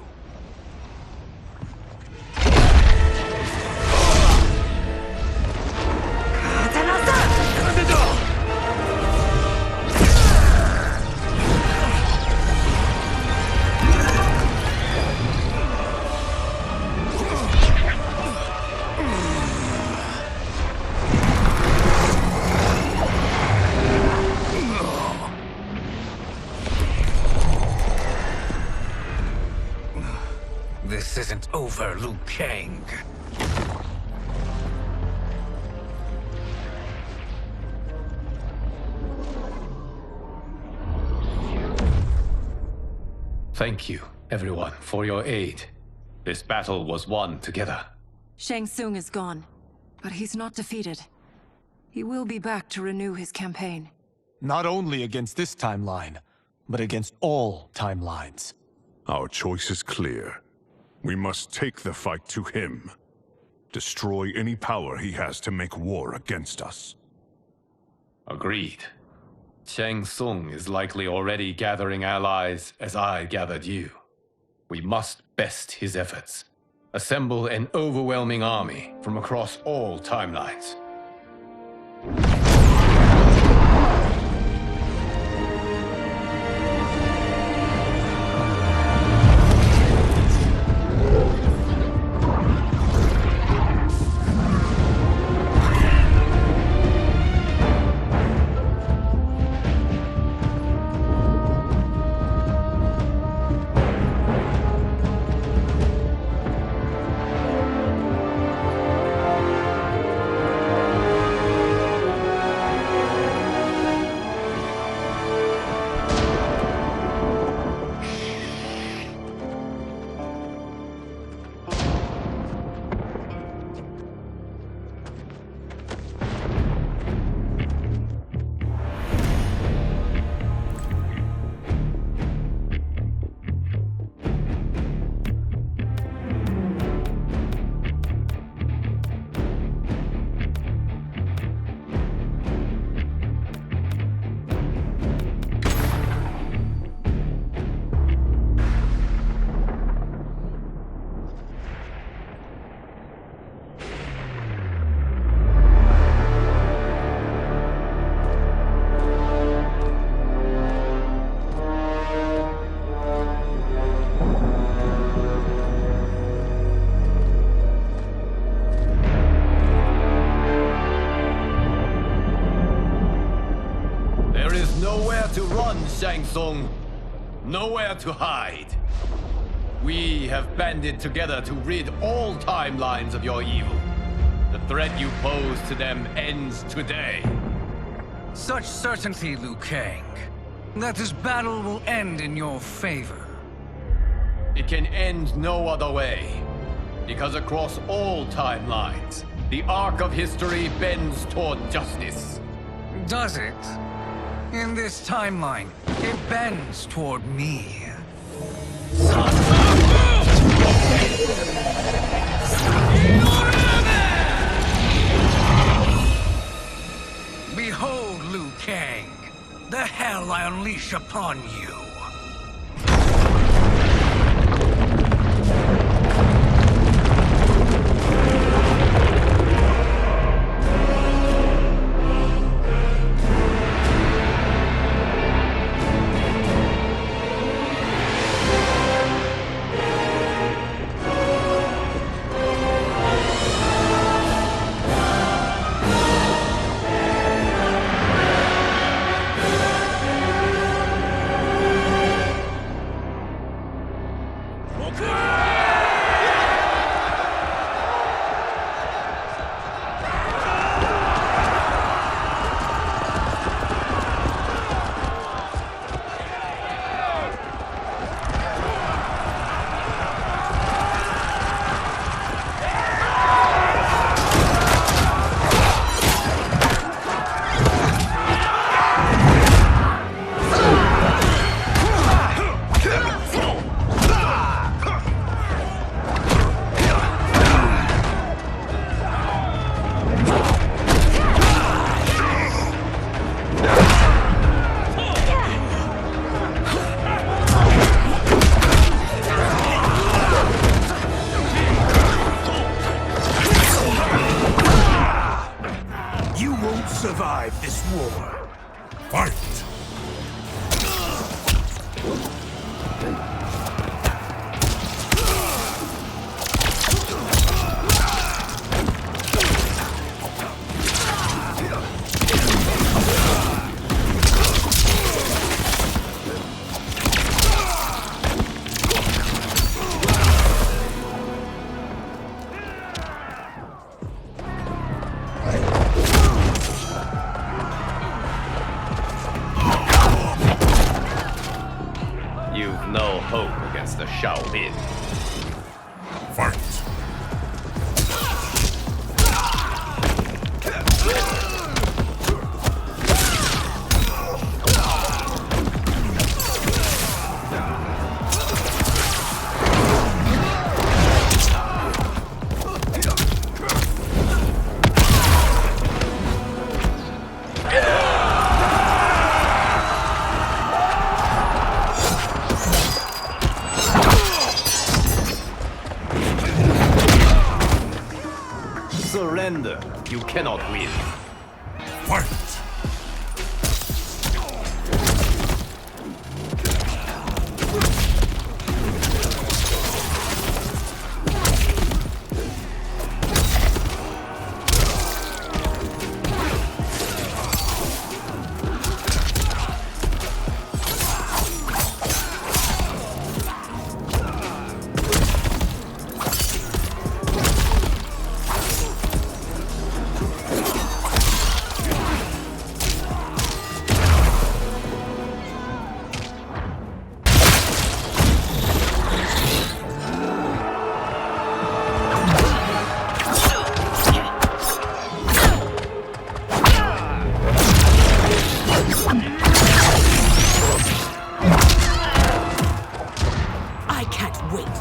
This isn't over, Liu Kang. Thank you, everyone, for your aid. This battle was won together. Shang Tsung is gone, but he's not defeated. He will be back to renew his campaign. Not only against this timeline, but against all timelines. Our choice is clear. We must take the fight to him. Destroy any power he has to make war against us. Agreed. Shang Tsung is likely already gathering allies as I gathered you. We must best his efforts. Assemble an overwhelming army from across all timelines. Shang Tsung. Nowhere to hide. We have banded together to rid all timelines of your evil. The threat you pose to them ends today. Such certainty, Liu Kang, that this battle will end in your favor. It can end no other way. Because across all timelines, the arc of history bends toward justice. Does it? In this timeline, it bends toward me. Behold, Liu Kang, the hell I unleash upon you. Survive this war. Fight! No hope against the Shaolin. Fight! Surrender. You cannot win. Fight!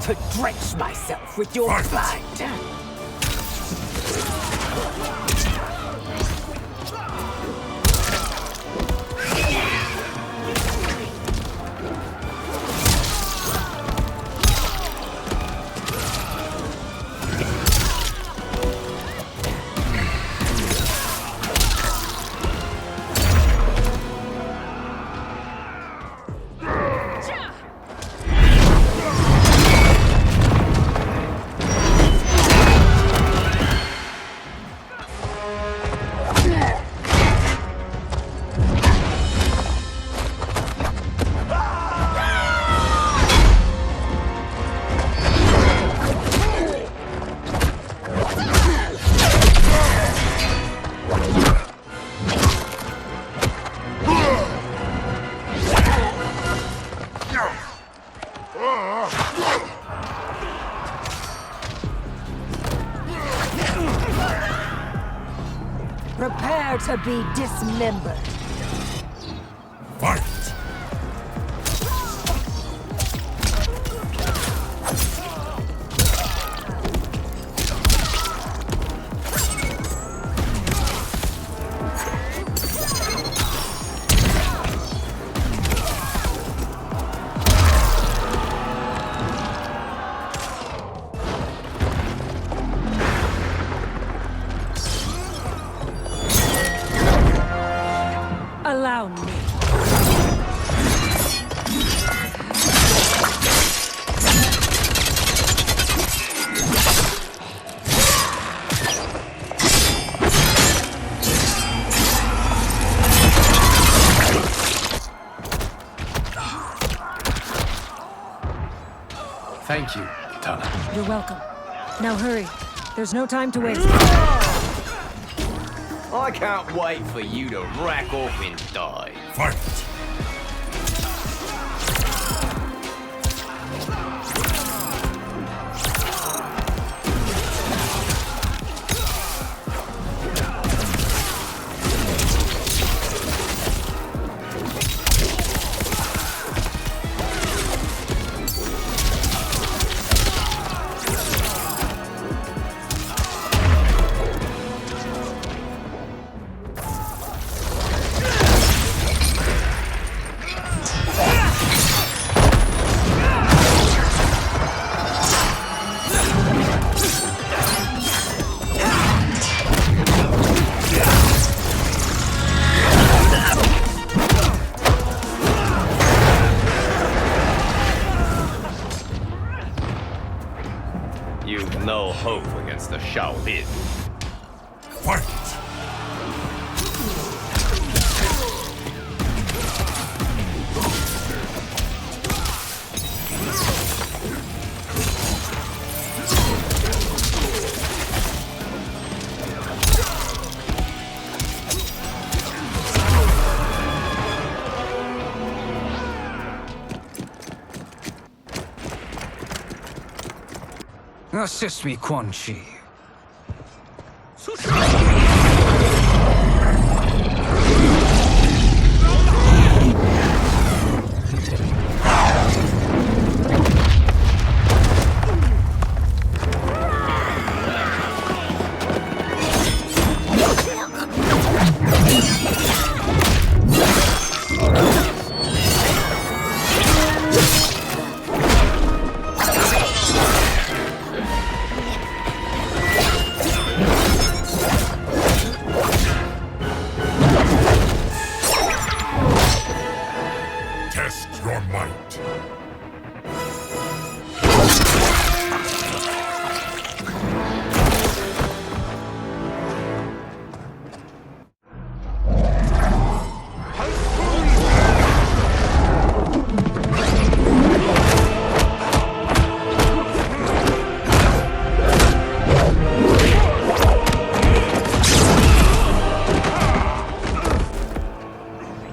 To drench myself with your blood. Prepare to be dismembered. Fight! Allow me. Thank you, Tana. You're welcome. Now hurry. There's no time to waste. I can't wait for you to rack off and die. Fight! You've no hope against the Shaolin. Fight! Assist me, Quan Chi. Test your might.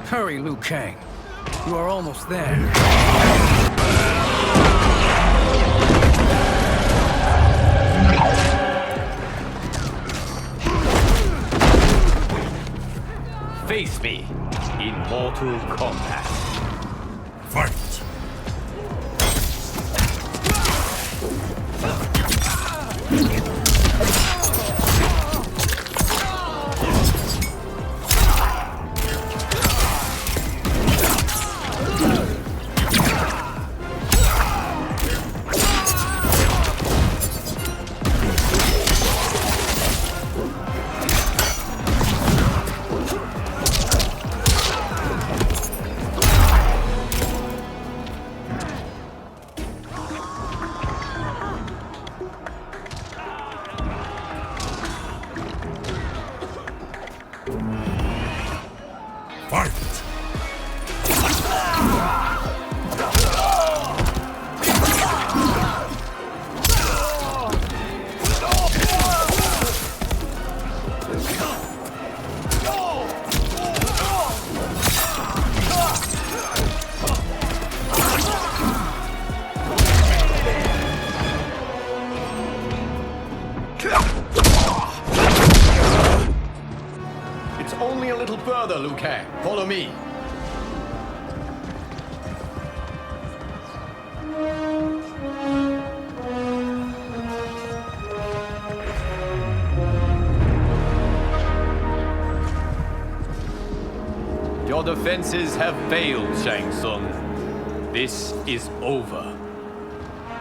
Hurry, Liu Kang. You are almost there. Face me in Mortal Kombat. Fight! further, Liu Kang. Follow me. Your defenses have failed, Shang Tsung. This is over.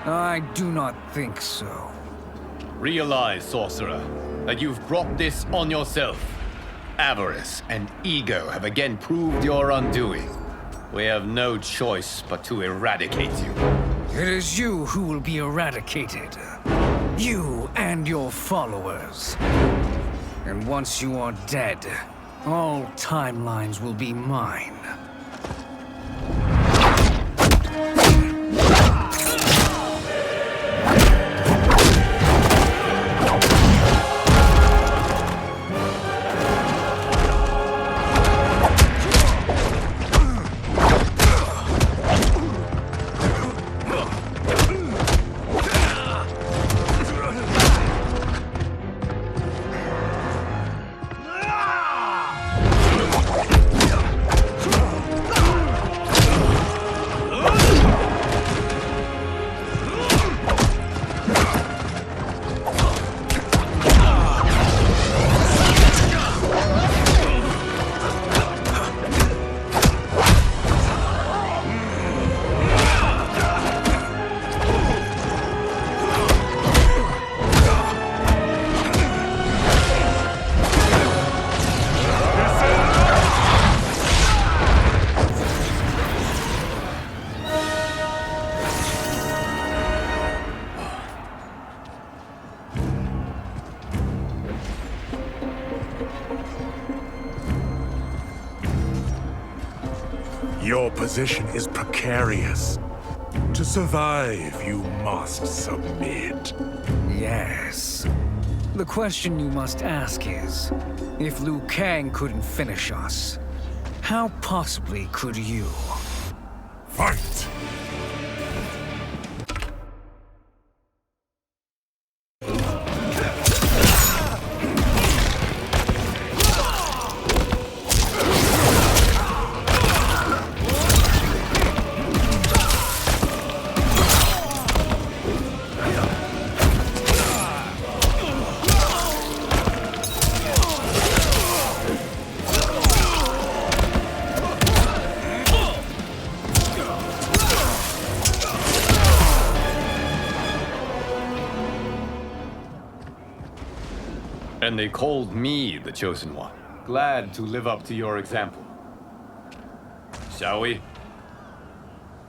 I do not think so. Realize, sorcerer, that you've brought this on yourself. Avarice and ego have again proved your undoing. We have no choice but to eradicate you. It is you who will be eradicated. You and your followers. And once you are dead, all timelines will be mine. Your position is precarious. To survive, you must submit. Yes. The question you must ask is, if Liu Kang couldn't finish us, how possibly could you? Fight! And they called me the Chosen One. Glad to live up to your example. Shall we?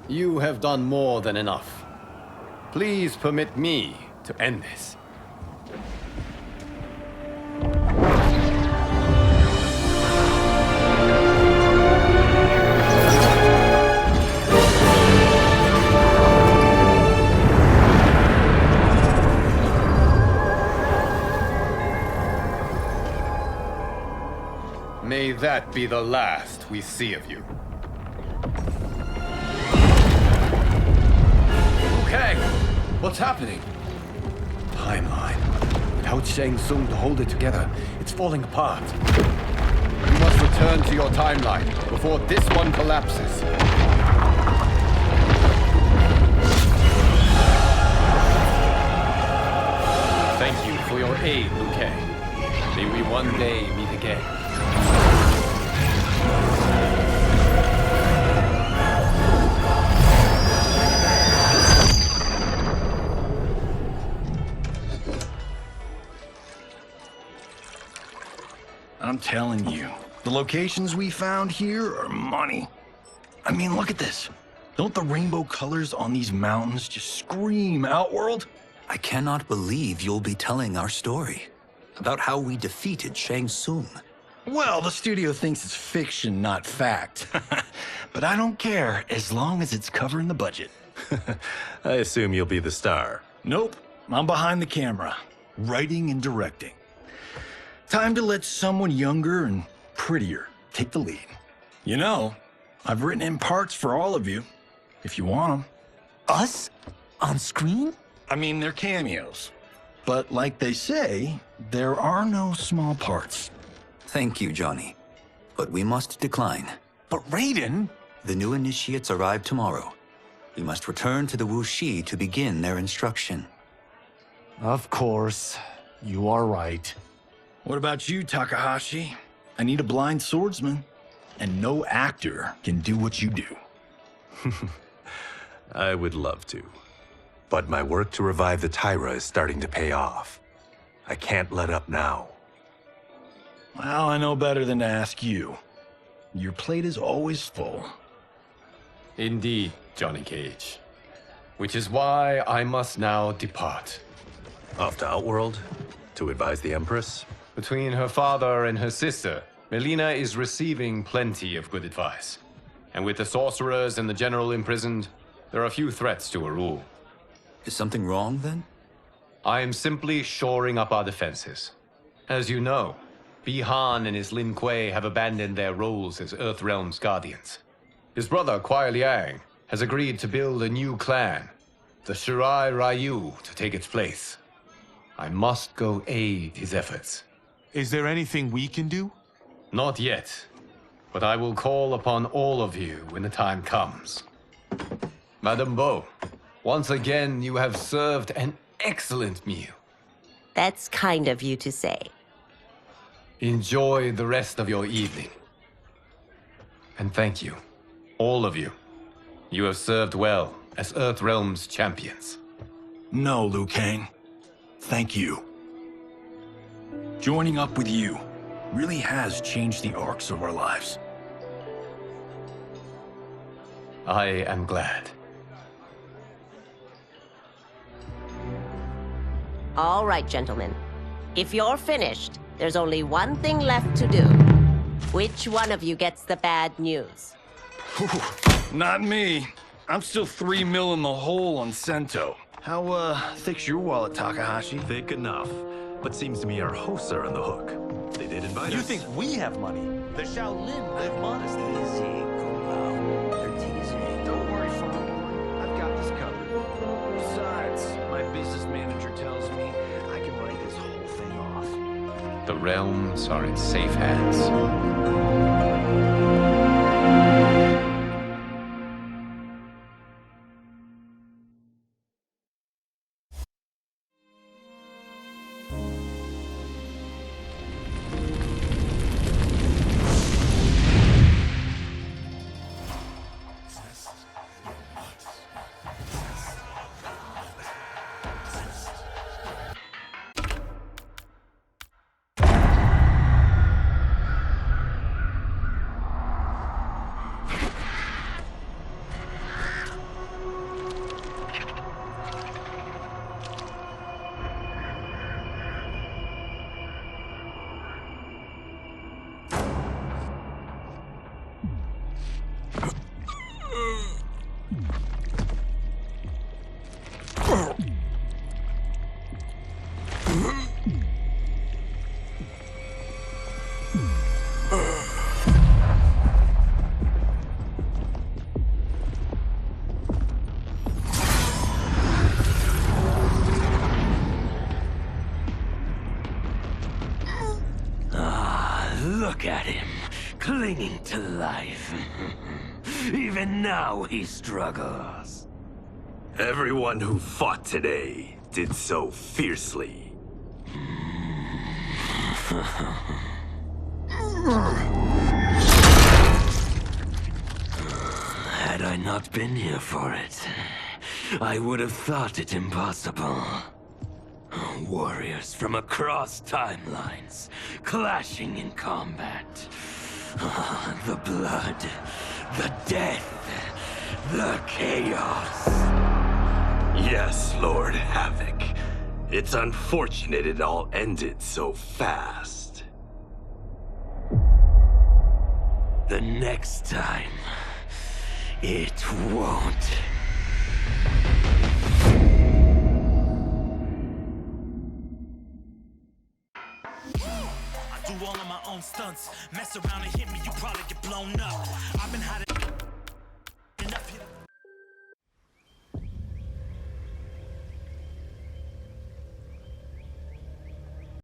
You have done more than enough. Please permit me to end this. May that be the last we see of you. Okay, what's happening? Timeline. Without Shang Tsung to hold it together, it's falling apart. You must return to your timeline before this one collapses. Thank you for your aid, Liu Kang. May we one day meet again. I'm telling you, the locations we found here are money. I mean, look at this. Don't the rainbow colors on these mountains just scream Outworld? I cannot believe you'll be telling our story about how we defeated Shang Tsung. Well, the studio thinks it's fiction, not fact. But I don't care, as long as it's covering the budget. I assume you'll be the star. Nope, I'm behind the camera, writing and directing. Time to let someone younger and prettier take the lead. You know, I've written in parts for all of you, if you want them. Us? On screen? I mean, they're cameos. But like they say, there are no small parts. Thank you, Johnny. but we must decline. But Raiden! The new initiates arrive tomorrow. We must return to the Wuxi to begin their instruction. Of course. You are right. What about you, Takahashi? I need a blind swordsman. And no actor can do what you do. I would love to. But my work to revive the Tyra is starting to pay off. I can't let up now. Well, I know better than to ask you. Your plate is always full. Indeed, Johnny Cage. Which is why I must now depart. Off to Outworld? To advise the Empress? Between her father and her sister, Melina is receiving plenty of good advice. And with the sorcerers and the general imprisoned, there are few threats to her rule. Is something wrong, then? I am simply shoring up our defenses. As you know, Bi-Han and his Lin Kuei have abandoned their roles as Earthrealm's guardians. His brother, Kuai Liang, has agreed to build a new clan, the Shirai Ryu, to take its place. I must go aid his efforts. Is there anything we can do? Not yet, but I will call upon all of you when the time comes. Madame Bo, once again you have served an excellent meal. That's kind of you to say. Enjoy the rest of your evening. And thank you, all of you. You have served well as Earthrealm's champions. No, Liu Kang. Thank you. Joining up with you really has changed the arcs of our lives. I am glad. All right, gentlemen. If you're finished, there's only one thing left to do. Which one of you gets the bad news? Not me. I'm still 3 mil in the hole on Sento. How, thick's your wallet, Takahashi? Thick enough. But seems to me our hosts are on the hook. They did invite us. You think we have money? The Shaolin live modestly. Easy, Kung They're teasing. Don't worry, Father. I've got this covered. Besides, my business manager tells me I can write this whole thing off. The realms are in safe hands. Look at him, clinging to life. Even now he struggles. Everyone who fought today did so fiercely. Had I not been here for it, I would have thought it impossible. Warriors from across timelines, clashing in combat. The blood, the death, the chaos. Yes, Lord Havoc. It's unfortunate it all ended so fast. The next time, it won't. Do all of my own stunts. Mess around and hit me, you probably get blown up. I've been hiding.